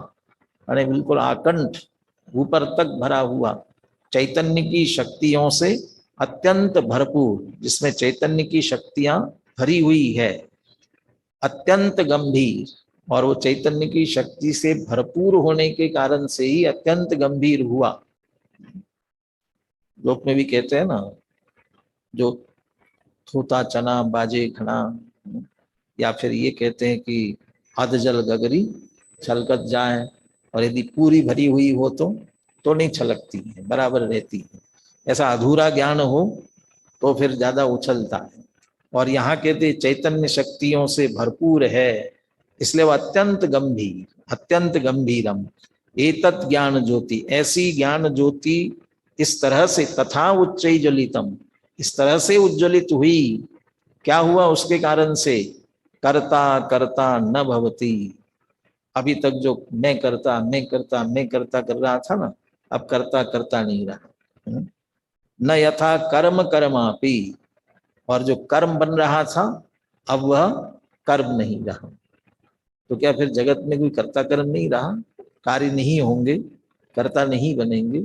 अरे बिल्कुल आकंठ ऊपर तक भरा हुआ, चैतन्य की शक्तियों से अत्यंत भरपूर, जिसमें चैतन्य की शक्तियां भरी हुई है, अत्यंत गंभीर, और वो चैतन्य की शक्ति से भरपूर होने के कारण से ही अत्यंत गंभीर हुआ। लोक में भी कहते हैं ना, जो थोता चना बाजे खना, या फिर ये कहते हैं कि अध जल गगरी छलकत जाए, और यदि पूरी भरी हुई हो तो नहीं छलकती है, बराबर रहती है। ऐसा अधूरा ज्ञान हो तो फिर ज्यादा उछलता है। और यहाँ कहते चैतन्य शक्तियों से भरपूर है, इसलिए वह अत्यंत गंभीर, अत्यंत गंभीरम एतत् ज्ञान ज्योति, ऐसी ज्ञान ज्योति इस तरह से, तथा उच्चै ज्वलितम, इस तरह से उज्ज्वलित हुई। क्या हुआ उसके कारण से, कर्ता कर्ता न भवती, अभी तक जो मैं करता मैं करता मैं करता कर रहा था ना, अब करता करता नहीं रहा। न यथा कर्म कर्मापि, और जो कर्म बन रहा था अब वह कर्म नहीं रहा। तो क्या फिर जगत में कोई कर्ता कर्म नहीं रहा, कार्य नहीं होंगे, कर्ता नहीं बनेंगे।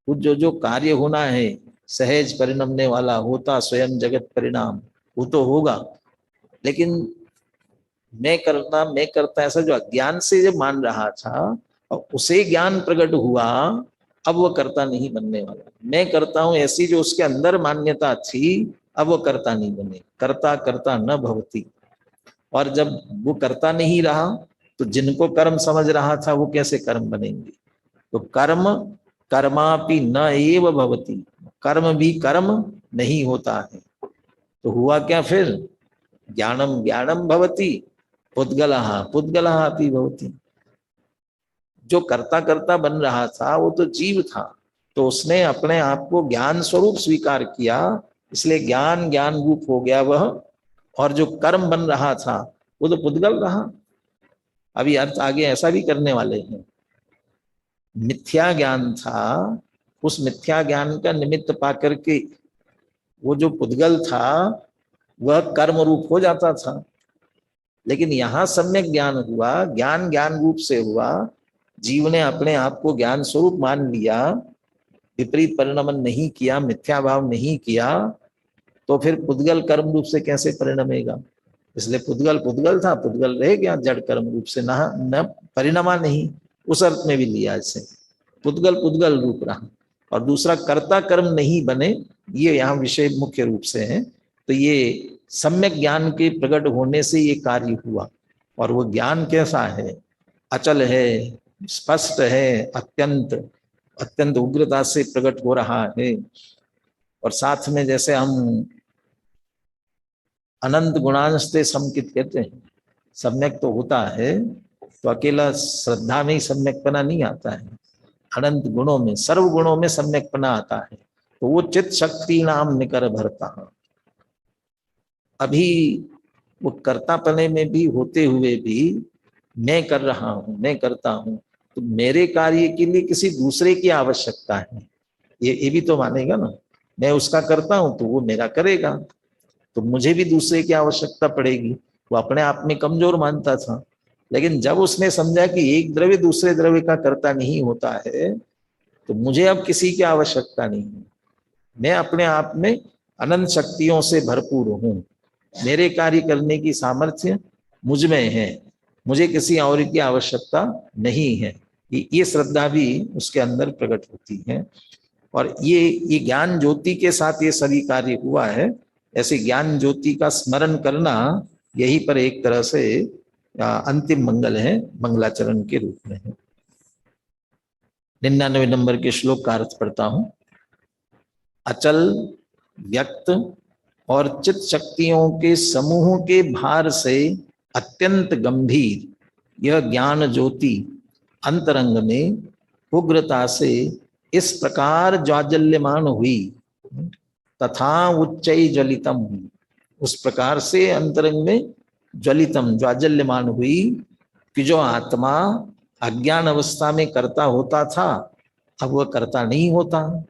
कुछ जो जो कार्य होना है सहज परिणमने वाला, होता स्वयं जगत परिणाम, वो तो होगा, लेकिन मैं करता ऐसा जो अज्ञान से जब मान रहा था, और उसे ज्ञान प्रकट हुआ, अब वो कर्ता नहीं बनने वाला। मैं करता हूं ऐसी जो उसके अंदर मान्यता थी, अब वो कर्ता नहीं बने, कर्ता कर्ता न भवती। और जब वो कर्ता नहीं रहा तो जिनको कर्म समझ रहा था वो कैसे कर्म बनेंगे। तो कर्म कर्मापि न एव भवती, कर्म भी कर्म नहीं होता है। तो हुआ क्या फिर, ज्ञानम ज्ञानम भवती, पुद्गलः पुद्गलः अपि भवति। जो कर्ता कर्ता बन रहा था वो तो जीव था, तो उसने अपने आप को ज्ञान स्वरूप स्वीकार किया, इसलिए ज्ञान ज्ञान रूप हो गया वह, और जो कर्म बन रहा था वो तो पुद्गल रहा। अभी अर्थ आगे ऐसा भी करने वाले हैं, मिथ्या ज्ञान था, उस मिथ्या ज्ञान का निमित्त पाकर के वो जो पुद्गल था वह कर्म रूप हो जाता था। लेकिन यहाँ सम्यक ज्ञान हुआ, ज्ञान ज्ञान रूप से हुआ, जीव ने अपने आप को ज्ञान स्वरूप मान लिया, विपरीत परिणमन नहीं किया, मिथ्या भाव नहीं किया, तो फिर पुद्गल कर्म रूप से कैसे परिणमेगा। इसलिए पुद्गल पुद्गल था, पुद्गल रह गया जड़ कर्म रूप से, न परिणमा नहीं, उस अर्थ में भी लिया इसे, पुद्गल पुद्गल रूप रहा। और दूसरा कर्ता कर्म नहीं बने, ये यहाँ विषय मुख्य रूप से है। तो ये सम्यक ज्ञान के प्रकट होने से ये कार्य हुआ। और वो ज्ञान कैसा है, अचल है, स्पष्ट है, अत्यंत अत्यंत उग्रता से प्रकट हो रहा है। और साथ में जैसे हम अनंत गुणांस्ते समकित कहते हैं, सम्यक तो होता है, तो अकेला श्रद्धा में ही सम्यकपना नहीं आता है, अनंत गुणों में, सर्व गुणों में सम्यकपना आता है। तो वो चित्त शक्ति नाम निकर भरता। अभी वो कर्तापने में भी होते हुए भी मैं कर रहा हूं, मैं करता हूं, तो मेरे कार्य के लिए किसी दूसरे की आवश्यकता है, ये भी तो मानेगा ना। मैं उसका करता हूं तो वो मेरा करेगा, तो मुझे भी दूसरे की आवश्यकता पड़ेगी। वो अपने आप में कमजोर मानता था, लेकिन जब उसने समझा कि एक द्रव्य दूसरे द्रव्य का कर्ता नहीं होता है, तो मुझे अब किसी की आवश्यकता नहीं है, मैं अपने आप में अनंत शक्तियों से भरपूर हूं, मेरे कार्य करने की सामर्थ्य मुझ में है, मुझे किसी और की आवश्यकता नहीं है। ये श्रद्धा भी उसके अंदर प्रकट होती है। और ये ज्ञान ज्योति के साथ ये सभी कार्य हुआ है। ऐसे ज्ञान ज्योति का स्मरण करना यही पर एक तरह से अंतिम मंगल है, मंगलाचरण के रूप में है। 99 नंबर के श्लोक का अर्थ पढ़ता हूं। अचल व्यक्त और चित्त शक्तियों के समूह के भार से अत्यंत गंभीर यह ज्ञान ज्योति अंतरंग में उग्रता से इस प्रकार ज्वाजल्यमान हुई तथा उच्चई ज्वलितम, उस प्रकार से अंतरंग में ज्वलितम ज्वाजल्यमान हुई कि जो आत्मा अज्ञान अवस्था में कर्ता होता था अब वह कर्ता नहीं होता,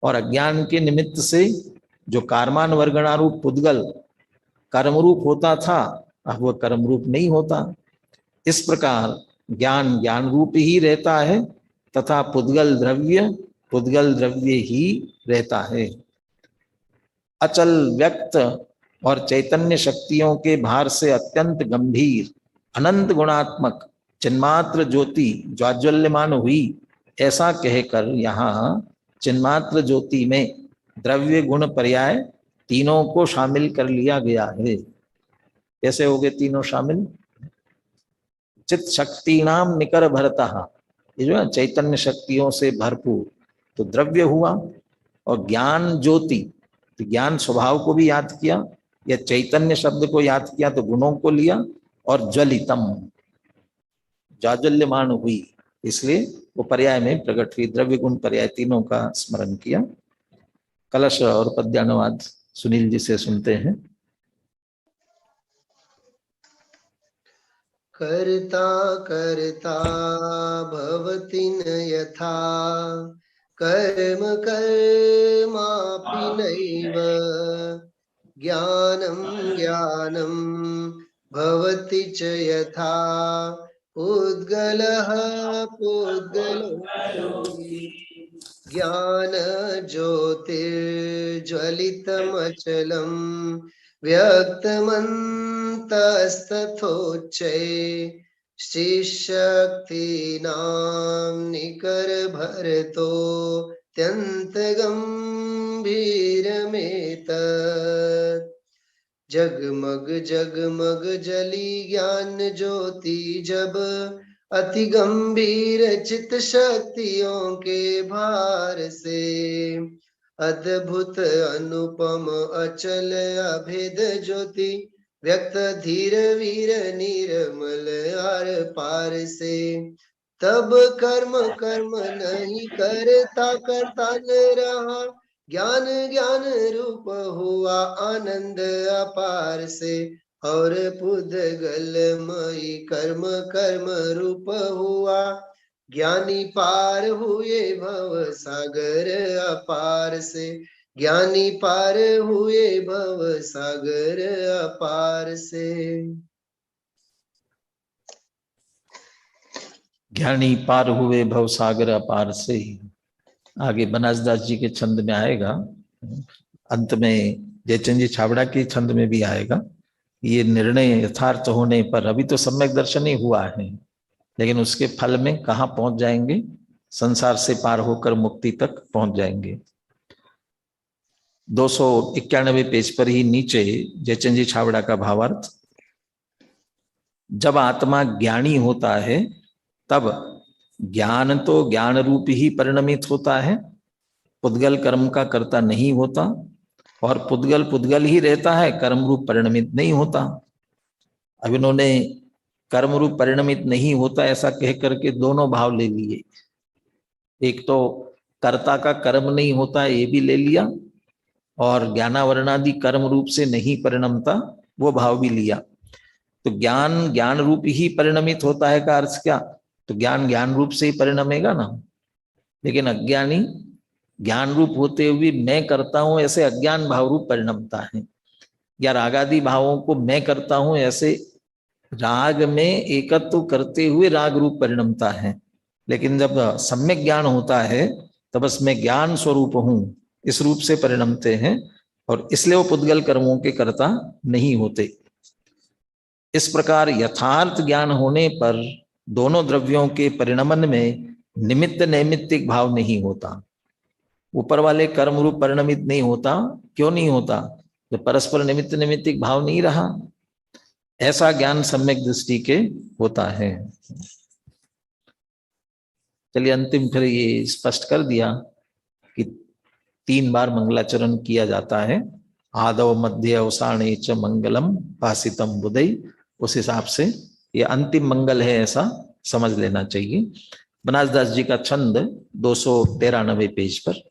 और अज्ञान के निमित्त से जो कार्मान वर्गणारूप पुद्गल कर्मरूप होता था अब वह कर्मरूप नहीं होता। इस प्रकार ज्ञान ज्ञान रूप ही रहता है तथा पुद्गल द्रव्य ही रहता है। अचल व्यक्त और चैतन्य शक्तियों के भार से अत्यंत गंभीर अनंत गुणात्मक चिन्मात्र ज्योति ज्वाज्वल्यमान हुई, ऐसा कहकर यहाँ चिन्मात्र ज्योति में द्रव्य गुण पर्याय तीनों को शामिल कर लिया गया है। कैसे हो गए तीनों शामिल? चित्त शक्ति नाम निकर भरता, ये जो है चैतन्य शक्तियों से भरपूर, तो द्रव्य हुआ, और ज्ञान ज्योति तो ज्ञान स्वभाव को भी याद किया, या चैतन्य शब्द को याद किया तो गुणों को लिया, और ज्वलितम जाजल्यमान हुई, इसलिए वो पर्याय में प्रकट हुई, द्रव्य गुण पर्याय तीनों का स्मरण किया। कलश और पद्यानुवाद सुनील जी से सुनते हैं। कर्ता कर्ता भवति न यथा कर्म कर्मापि नैव ज्ञानं ज्ञानं भवति च यथा पुद्गलः ज्ञान ज्योतिर्ज्वलितमचलं व्यक्तमन्तस्तथोच्चै श्रीशक्तीनां निकरभरतोऽत्यन्तगम्भीरमेतत् जगमग जगमग जली ज्ञान ज्योति जब अति गंभीर चित शक्तियों के भार से अद्भुत अनुपम अचल अभेद ज्योति व्यक्त धीर वीर निर्मल आर पार से, तब कर्म कर्म नहीं करता करता न रहा ज्ञान ज्ञान रूप हुआ आनंद अपार से, और पुद्गलमयी कर्म कर्म रूप हुआ ज्ञानी पार हुए भव सागर अपार से, ज्ञानी पार हुए भव सागर अपार से। ज्ञानी पार हुए भव सागर अपार से, आगे बनासदास जी के छंद में आएगा, अंत में जयचंद जी छाबड़ा के छंद में भी आएगा। ये निर्णय यथार्थ होने पर, अभी तो सम्यक दर्शन ही हुआ है, लेकिन उसके फल में कहाँ पहुंच जाएंगे? संसार से पार होकर मुक्ति तक पहुंच जाएंगे। 291 पेज पर ही नीचे जयचंद जी छाबड़ा का भावार्थ, जब आत्मा ज्ञानी होता है तब ज्ञान तो ज्ञान रूप ही परिणमित होता है, पुद्गल कर्म का कर्ता नहीं होता, और पुद्गल पुद्गल ही रहता है, कर्म रूप परिणमित नहीं होता। अब इन्होंने कर्म रूप परिणमित नहीं होता ऐसा कह करके दोनों भाव ले लिए, एक तो कर्ता का कर्म नहीं होता ये भी ले लिया, और ज्ञानावरणादि कर्म रूप से नहीं परिणमता वो भाव भी लिया। तो ज्ञान ज्ञान रूप ही परिणमित होता है का अर्थ क्या? तो ज्ञान ज्ञान रूप से ही परिणमेगा ना, लेकिन अज्ञानी ज्ञान रूप होते हुए मैं करता हूं ऐसे अज्ञान भाव रूप परिणमता है, या रागादि भावों को मैं करता हूं ऐसे राग में एकत्व करते हुए राग रूप परिणमता है। लेकिन जब सम्यक ज्ञान होता है तब बस मैं ज्ञान स्वरूप हूं इस रूप से परिणमते हैं, और इसलिए वो पुद्गल कर्मों के कर्ता नहीं होते। इस प्रकार यथार्थ ज्ञान होने पर दोनों द्रव्यों के परिणमन में निमित्त नैमित्तिक भाव नहीं होता, ऊपर वाले कर्म रूप परिणमित नहीं होता। क्यों नहीं होता? जब परस्पर निमित्त नैमित्तिक भाव नहीं रहा, ऐसा ज्ञान सम्यक दृष्टि के होता है। चलिए अंतिम फिर ये स्पष्ट कर दिया कि 3 बार मंगलाचरण किया जाता है, आदव मध्य अवसाने च मंगलम भासितम बुधई, उस हिसाब से ये अंतिम मंगल है ऐसा समझ लेना चाहिए। बनासदास जी का छंद 293 पेज पर।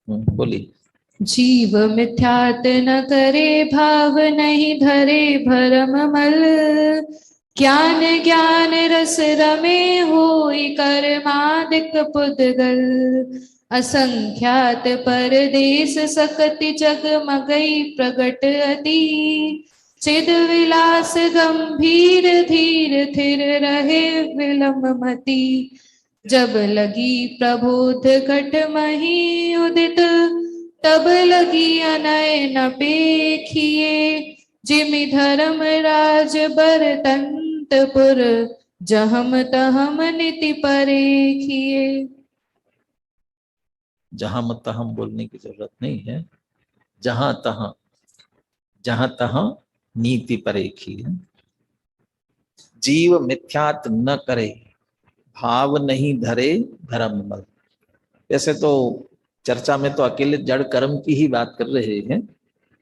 बोलिए। जीव मिथ्यात न करे भाव, नहीं धरे भरम मल। ज्ञान ज्ञान रस रमे होई, कर्मादिक पुद्गल। असंख्यात परदेश सकति, जगमगई प्रगट अति। चिद विलास गंभीर, धीर थिर रहे विलम मति। जब लगी प्रबोध घट मही उदित, तब लगी अनयन पेखिए। जिमि धर्म राज बरतंतपुर, जहम तहम नीति परेखिए। जहां तहां बोलने की जरूरत नहीं है, जहां तहां नीति परेखी है। जीव मिथ्यात न करे, भाव नहीं धरे धर्म मल। वैसे तो चर्चा में तो अकेले जड़ कर्म की ही बात कर रहे हैं,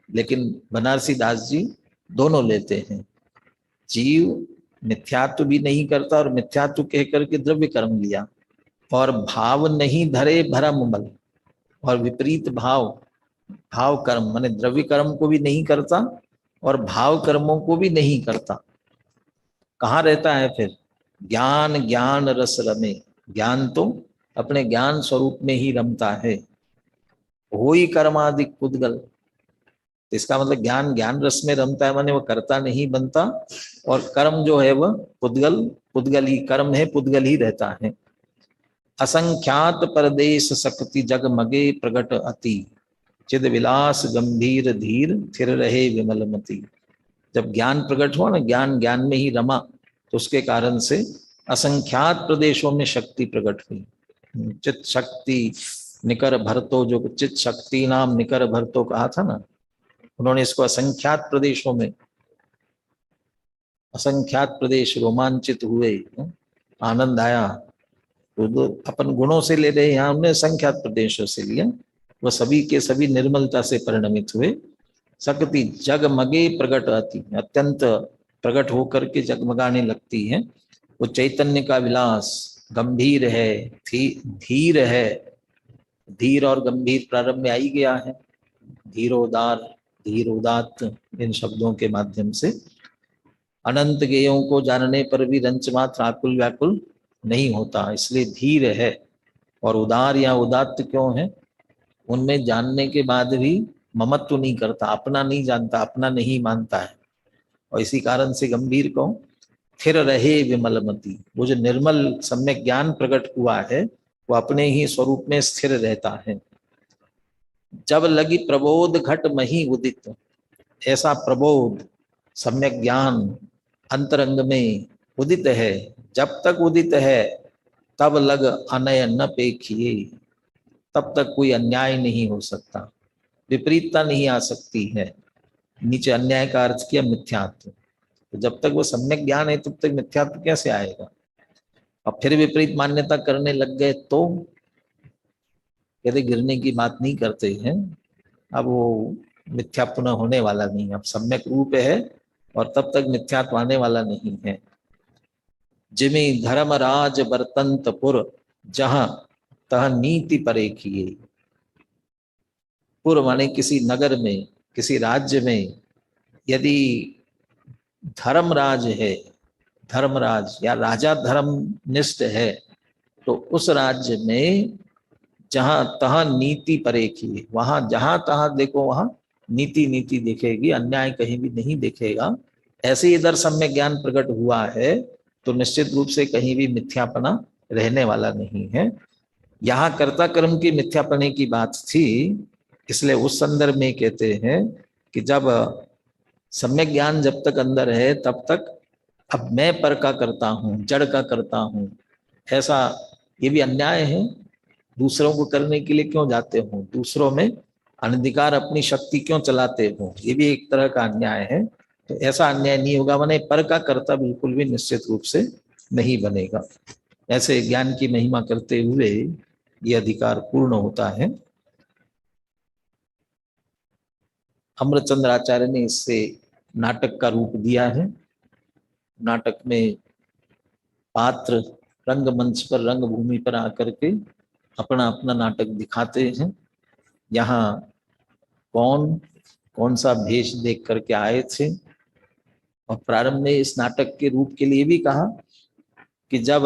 लेकिन बनारसी दास जी दोनों लेते हैं। जीव मिथ्यात्व भी नहीं करता और मिथ्यात्व कह करके द्रव्य कर्म लिया, और भाव नहीं धरे भरम मल, और विपरीत भाव कर्म माने द्रव्य कर्म को भी नहीं करता और भाव कर्मों को भी नहीं करता। कहाँ रहता है फिर? ज्ञान ज्ञान रस रमे, ज्ञान तो अपने ज्ञान स्वरूप में ही रमता है। होई कर्मादिक पुद्गल, इसका मतलब ज्ञान ज्ञान रस में रमता है, माने वो करता नहीं बनता, और कर्म जो है वह पुद्गल ही कर्म है, पुद्गल ही रहता है। असंख्यात परदेश शक्ति, जगमगे प्रगट अति। चिद विलास गंभीर धीर, थिर रहे विमल मति। जब ज्ञान प्रकट हुआ ना, ज्ञान ज्ञान में ही रमा, तो उसके कारण से असंख्यात प्रदेशों में शक्ति प्रकट हुई। चित शक्ति निकर भरतो, जो चित शक्ति नाम निकर भरतो कहा था ना, उन्होंने इसको असंख्यात प्रदेशों में, असंख्यात प्रदेश रोमांचित हुए, आनंद आया। तो अपन गुणों से ले रहे, यहाँ हमने संख्यात प्रदेशों से लिया, वह सभी के सभी निर्मलता से परिणमित हुए। शक्ति जगमगे प्रगट आती, अत्यंत प्रकट होकर के जगमगाने लगती है। वो चैतन्य का विलास गंभीर है, धीर है। धीर और गंभीर प्रारंभ में आई गया है, धीरोदार धीर उदात्त, इन शब्दों के माध्यम से अनंत गेयों को जानने पर भी रंच मात्र आकुल व्याकुल नहीं होता, इसलिए धीर है। और उदार या उदात्त क्यों है? उनमें जानने के बाद भी ममत्व नहीं करता, अपना नहीं जानता, अपना नहीं मानता है, और इसी कारण से गंभीर को फिर रहे विमलमती। वो जो निर्मल सम्यक ज्ञान प्रकट हुआ है, वो अपने ही स्वरूप में स्थिर रहता है। जब लगी प्रबोध घट मही उदित, ऐसा प्रबोध सम्यक ज्ञान अंतरंग में उदित है, जब तक उदित है तब लग अनय न पेखिए, तब तक कोई अन्याय नहीं हो सकता, विपरीतता नहीं आ सकती है। नीचे अन्याय का अर्थ किया मिथ्यात्व, तो जब तक वो सम्यक ज्ञान है तब तक मिथ्यात्व कैसे आएगा? अब फिर विपरीत मान्यता करने लग गए तो कहते गिरने की बात नहीं करते हैं, अब वो मिथ्या पुनः होने वाला नहीं, अब सम्यक रूप है और तब तक मिथ्यात्व आने वाला नहीं है। जिमि धर्मराज बरतंतपुर, जहां तह नीति परेखिए। पुर माने किसी नगर में, किसी राज्य में यदि धर्मराज है, धर्मराज या राजा धर्मनिष्ठ है, तो उस राज्य में जहां तहां नीति परेखी, वहां जहां तहां देखो वहां नीति नीति दिखेगी, अन्याय कहीं भी नहीं दिखेगा। ऐसे इधर सम्यक ज्ञान प्रकट हुआ है तो निश्चित रूप से कहीं भी मिथ्यापना रहने वाला नहीं है। यहाँ कर्ता कर्म की मिथ्यापने की बात थी, इसलिए उस संदर्भ में कहते हैं कि जब सम्यक ज्ञान जब तक अंदर है तब तक अब मैं पर का करता हूँ, जड़ का करता हूँ, ऐसा ये भी अन्याय है। दूसरों को करने के लिए क्यों जाते हो, दूसरों में अनधिकार अपनी शक्ति क्यों चलाते हो, ये भी एक तरह का अन्याय है। तो ऐसा अन्याय नहीं होगा, माने पर का कर्ता बिल्कुल भी निश्चित रूप से नहीं बनेगा। ऐसे ज्ञान की महिमा करते हुए ये अधिकार पूर्ण होता है। अमृतचंद्र आचार्य ने इससे नाटक का रूप दिया है। नाटक में पात्र रंगमंच पर, रंगभूमि पर आकर के अपना अपना नाटक दिखाते हैं। यहाँ कौन कौन सा भेष देख करके आए थे, और प्रारंभ में इस नाटक के रूप के लिए भी कहा कि जब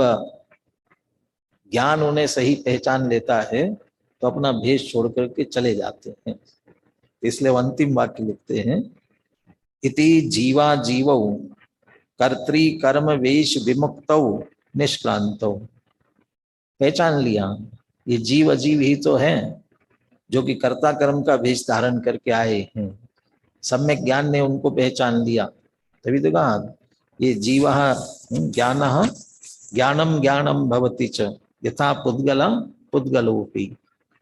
ज्ञान उन्हें सही पहचान लेता है तो अपना भेष छोड़ करके चले जाते हैं। इसलिए वो अंतिम वाक्य लिखते हैं, इति जीवा जीवौ कर्तृ कर्म वेश विमुक्तौ निष्क्रांतौ। पहचान लिया ये जीव अजीव ही तो है जो कि कर्ता कर्म का भेष धारण करके आए हैं। सम्यक ज्ञान ने उनको पहचान लिया, तभी तो कहा ये जीव ज्ञान ज्ञानम ज्ञानम भवति च यथा पुद्गला पुद्गलोपि।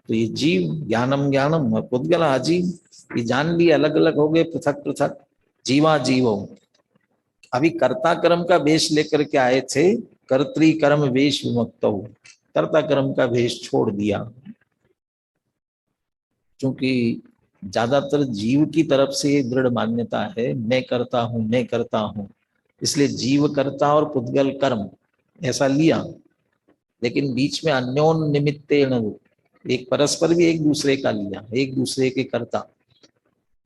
तो ये जीव ज्ञानम ज्ञानम और पुद्गला अजीव, ये जान लिए अलग अलग हो गए, पृथक पृथक। जीवा जीवो अभी कर्ता कर्म का वेश लेकर के आए थे, कर्तृ कर्म वेश विमुक्तौ, कर्ता कर्म का वेश छोड़ दिया। क्योंकि ज्यादातर जीव की तरफ से ये दृढ़ मान्यता है, मैं करता हूं मैं करता हूं, इसलिए जीव कर्ता और पुद्गल कर्म ऐसा लिया। लेकिन बीच में अन्योन निमित्तेन, एक परस्पर भी एक दूसरे का लिया, एक दूसरे के कर्ता।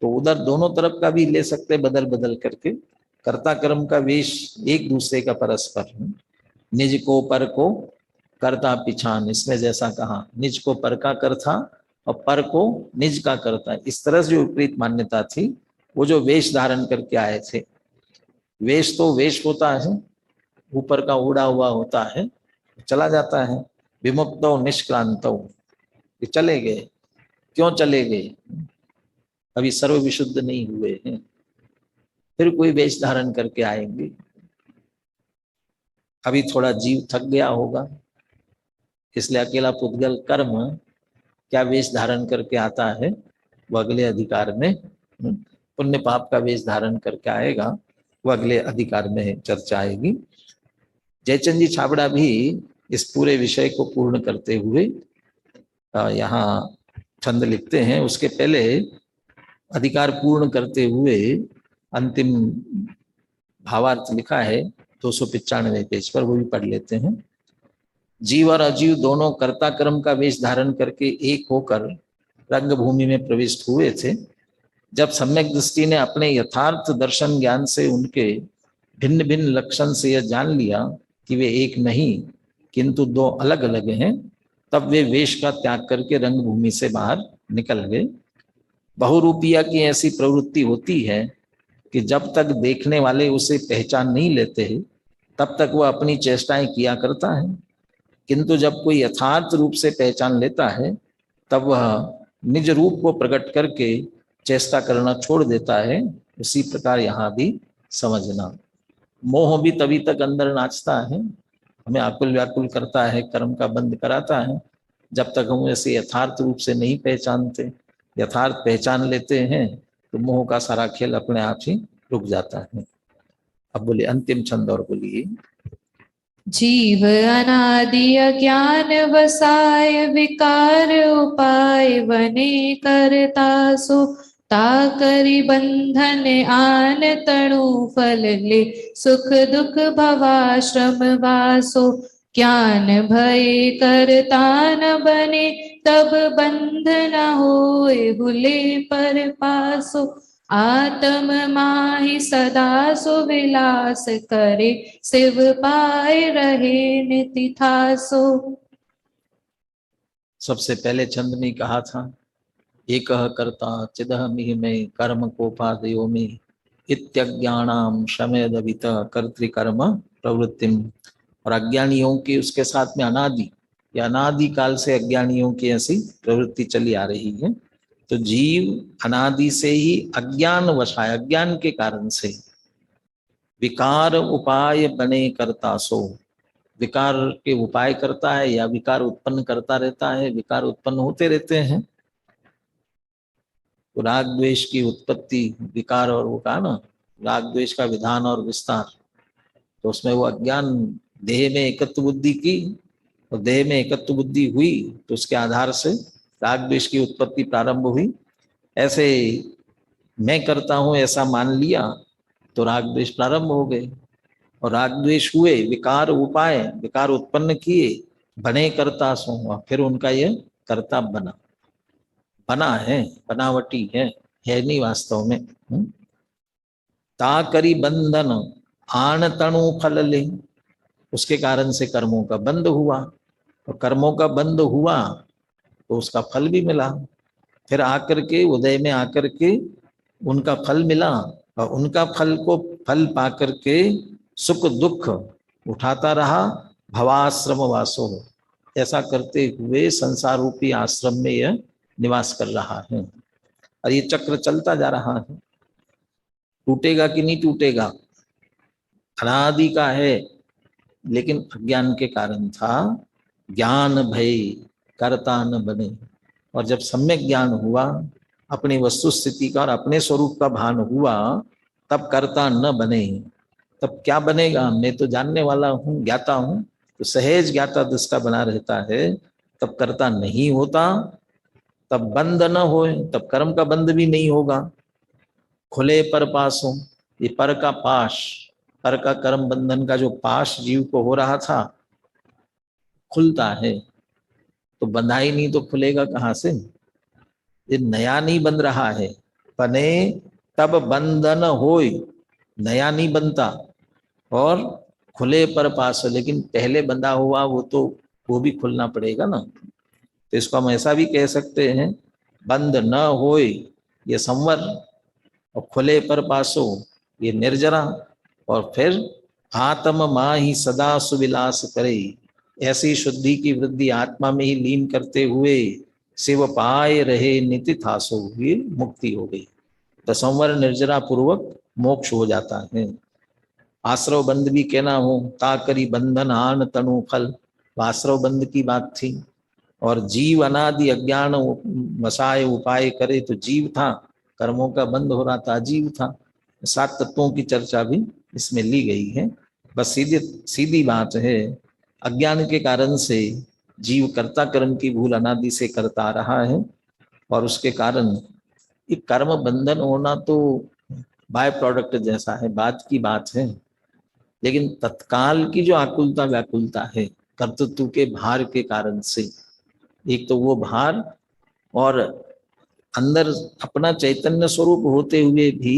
तो उधर दोनों तरफ का भी ले सकते बदल बदल करके। कर्ता कर्म का वेश एक दूसरे का परस्पर, निज को पर को कर्ता पिछान, इसमें जैसा कहा निज को पर का कर्ता और पर को निज का करता है, इस तरह से जो विपरीत मान्यता थी वो जो वेश धारण करके आए थे। वेश तो वेश होता है, ऊपर का उड़ा हुआ होता है, चला जाता है। विमुक्तो निष्क्रांतो, ये चले गए। क्यों चले गए? अभी सर्व विशुद्ध नहीं हुए हैं, फिर कोई वेश धारण करके आएंगे। अभी थोड़ा जीव थक गया होगा, इसलिए अकेला पुद्गल कर्म क्या वेश धारण करके आता है, वो अगले अधिकार में पुण्य पाप का वेश धारण करके आएगा, वो अगले अधिकार में चर्चा आएगी। जयचंद जी छाबड़ा भी इस पूरे विषय को पूर्ण करते हुए यहाँ छंद लिखते हैं। उसके पहले अधिकार पूर्ण करते हुए अंतिम भावार्थ लिखा है 295 पेज पर, वो भी पढ़ लेते हैं। जीव और अजीव दोनों कर्ता कर्म का वेश धारण करके एक होकर रंगभूमि में प्रविष्ट हुए थे। जब सम्यक दृष्टि ने अपने यथार्थ दर्शन ज्ञान से उनके भिन्न भिन्न लक्षण से यह जान लिया कि वे एक नहीं किंतु दो अलग अलग हैं, तब वे वेश का त्याग करके रंगभूमि से बाहर निकल गए। बहुरूपिया की ऐसी प्रवृत्ति होती है कि जब तक देखने वाले उसे पहचान नहीं लेते तब तक वह अपनी चेष्टाएं किया करता है, किंतु जब कोई यथार्थ रूप से पहचान लेता है तब वह निज रूप को प्रकट करके चेष्टा करना छोड़ देता है। उसी प्रकार यहाँ भी समझना, मोह भी तभी तक अंदर नाचता है, हमें आकुल व्याकुल करता है, कर्म का बंध कराता है, जब तक हम ऐसे यथार्थ रूप से नहीं पहचानते। यथार्थ पहचान लेते हैं तो मोह का सारा खेल अपने आप ही रुक जाता है। अब बोलिए अंतिम छंद और बोलिए। जीव अनादि अज्ञान वसाय विकार उपाय बने करता सो, ताकरि बंधन आन तणु फल ले, सुख दुख भवाश्रम वासो। ज्ञान भय करता न बने, तब बंध न होए भूले पर पासो। आत्म माहि सदा सुविलास करे, शिव पाए रहे निति थासो। सबसे पहले छंद में कहा था एक कर्ता चिदह मिह में कर्म कोपादयो में इत्यज्ञानाम शमेदवित कर्तृकर्म प्रवृत्तिम। और अज्ञानियों की उसके साथ में अनादि या अनादि काल से अज्ञानियों की ऐसी प्रवृत्ति चली आ रही है। तो जीव अनादि से ही अज्ञान वशाय, अज्ञान के कारण से विकार उपाय बने करता सो, विकार के उपाय करता है या विकार उत्पन्न करता रहता है, विकार उत्पन्न होते रहते हैं। तो राग द्वेष की उत्पत्ति विकार, और वो कहा ना राग द्वेष का विधान और विस्तार, तो उसमें वो अज्ञान देह में एकत्व बुद्धि की, और देह में एकत्व बुद्धि हुई तो उसके आधार से राग द्वेष की उत्पत्ति प्रारंभ हुई। ऐसे मैं करता हूं ऐसा मान लिया तो राग द्वेष प्रारंभ हो गए, और राग द्वेष हुए, विकार उपाय, विकार उत्पन्न किए, बने करता सो, और फिर उनका यह कर्ता बना है, बनावटी है नहीं वास्तव में। ता करी बंधन आन तणु फल ले, उसके कारण से कर्मों का बंध हुआ, और कर्मों का बंध हुआ तो उसका फल भी मिला। फिर आकर के उदय में आकर के उनका फल मिला, और उनका फल पाकर के सुख दुख उठाता रहा, भवाश्रम वासो, ऐसा करते हुए संसार रूपी आश्रम में यह निवास कर रहा है। और ये चक्र चलता जा रहा है, टूटेगा कि नहीं टूटेगा, अनादि का है, लेकिन अज्ञान के कारण था। ज्ञान भय कर्ता न बने, और जब सम्यक ज्ञान हुआ, अपनी वस्तु स्थिति का और अपने स्वरूप का भान हुआ, तब कर्ता न बने। तब क्या बनेगा, मैं तो जानने वाला हूँ, ज्ञाता हूँ, तो सहज ज्ञाता दृष्टा बना रहता है, तब कर्ता नहीं होता, तब बंध न हो, तब कर्म का बंध भी नहीं होगा। खुले पर पास हो, ये पर का पाश, पर का कर्म बंधन का जो पाश जीव को हो रहा था, खुलता है, तो बंधा ही नहीं तो खुलेगा कहाँ से। ये नया नहीं बन रहा है, बने तब बंधन होय, नया नहीं बनता, और खुले पर पास हो, लेकिन पहले बंधा हुआ वो भी खुलना पड़ेगा ना। तो इसको हम ऐसा भी कह सकते हैं, बंद न होय ये संवर, और खुले पर पासो ये निर्जरा, और फिर आत्म माँ ही सदा सुविलास करे, ऐसी शुद्धि की वृद्धि आत्मा में ही लीन करते हुए शिव पाए रहे नित्य थासो, ये मुक्ति हो गई। तो संवर निर्जरा पूर्वक मोक्ष हो जाता है। आश्रव बंध भी कहना हो, ताकरी बंधन आन तनु फल, आश्रव बंध की बात थी। और जीव अनादि अज्ञान वसाए उपाय करे, तो जीव था, कर्मों का बंध हो रहा था, अजीव था। 7 तत्वों की चर्चा भी इसमें ली गई है। बस सीधी बात है, अज्ञान के कारण से जीव कर्ता कर्म की भूल अनादि से करता आ रहा है, और उसके कारण एक कर्म बंधन होना तो बाय प्रोडक्ट जैसा है, बात की बात है। लेकिन तत्काल की जो आकुलता व्याकुलता है कर्तृत्व के भार के कारण से, एक तो वो भार, और अंदर अपना चैतन्य स्वरूप होते हुए भी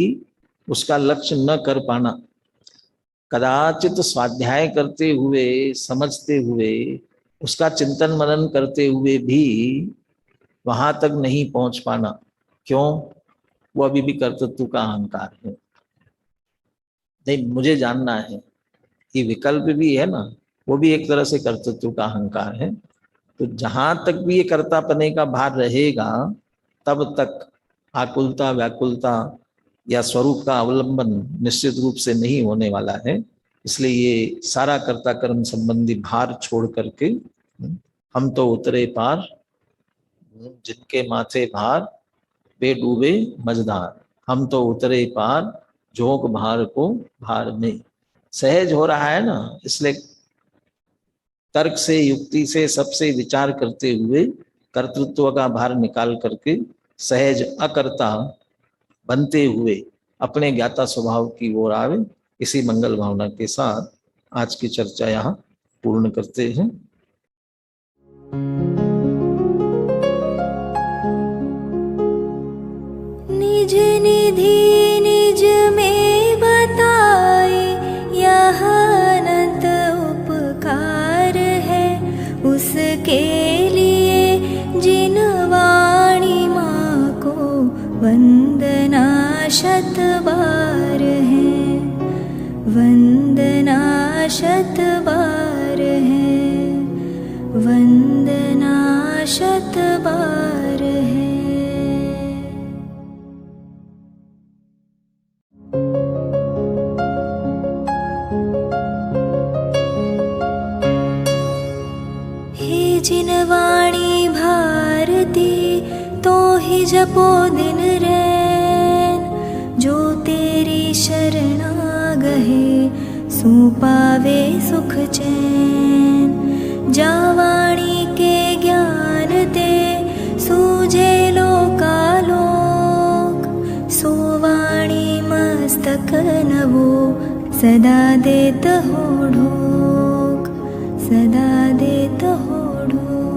उसका लक्ष्य न कर पाना, कदाचित स्वाध्याय करते हुए, समझते हुए, उसका चिंतन मनन करते हुए भी वहां तक नहीं पहुंच पाना। क्यों? वो अभी भी कर्तृत्व का अहंकार है। नहीं, मुझे जानना है, ये विकल्प भी है ना, वो भी एक तरह से कर्तृत्व का अहंकार है। तो जहां तक भी ये कर्तापने का भार रहेगा, तब तक आकुलता व्याकुलता या स्वरूप का अवलंबन निश्चित रूप से नहीं होने वाला है। इसलिए ये सारा कर्ता कर्म संबंधी भार छोड़ करके हम तो उतरे पार, जिनके माथे भार वे डूबे मझधार, हम तो उतरे पार झोंक भार को भार में। सहज हो रहा है ना, इसलिए तर्क से, युक्ति से, सबसे विचार करते हुए कर्तृत्व का भार निकाल करके सहज अकर्ता बनते हुए अपने ज्ञाता स्वभाव की ओर आवे। इसी मंगल भावना के साथ आज की चर्चा यहाँ पूर्ण करते हैं। निज निधि निज में बताए, यह अनंत उपकार है उसके लिए जिन वाणी माँ को वंदना शत बार है, वंदना शत बार है, वंदना शत बार है। हे जिन वाणी भारती तो ही जपो दिन रैन, जो तेरी शरणा गहे सो पावे सुख चैन। जा वाणी के ज्ञान ते सूझे लोकालोक, सो मस्तक नवो सदा देत हो ढोक, सदा देत हो ढोक।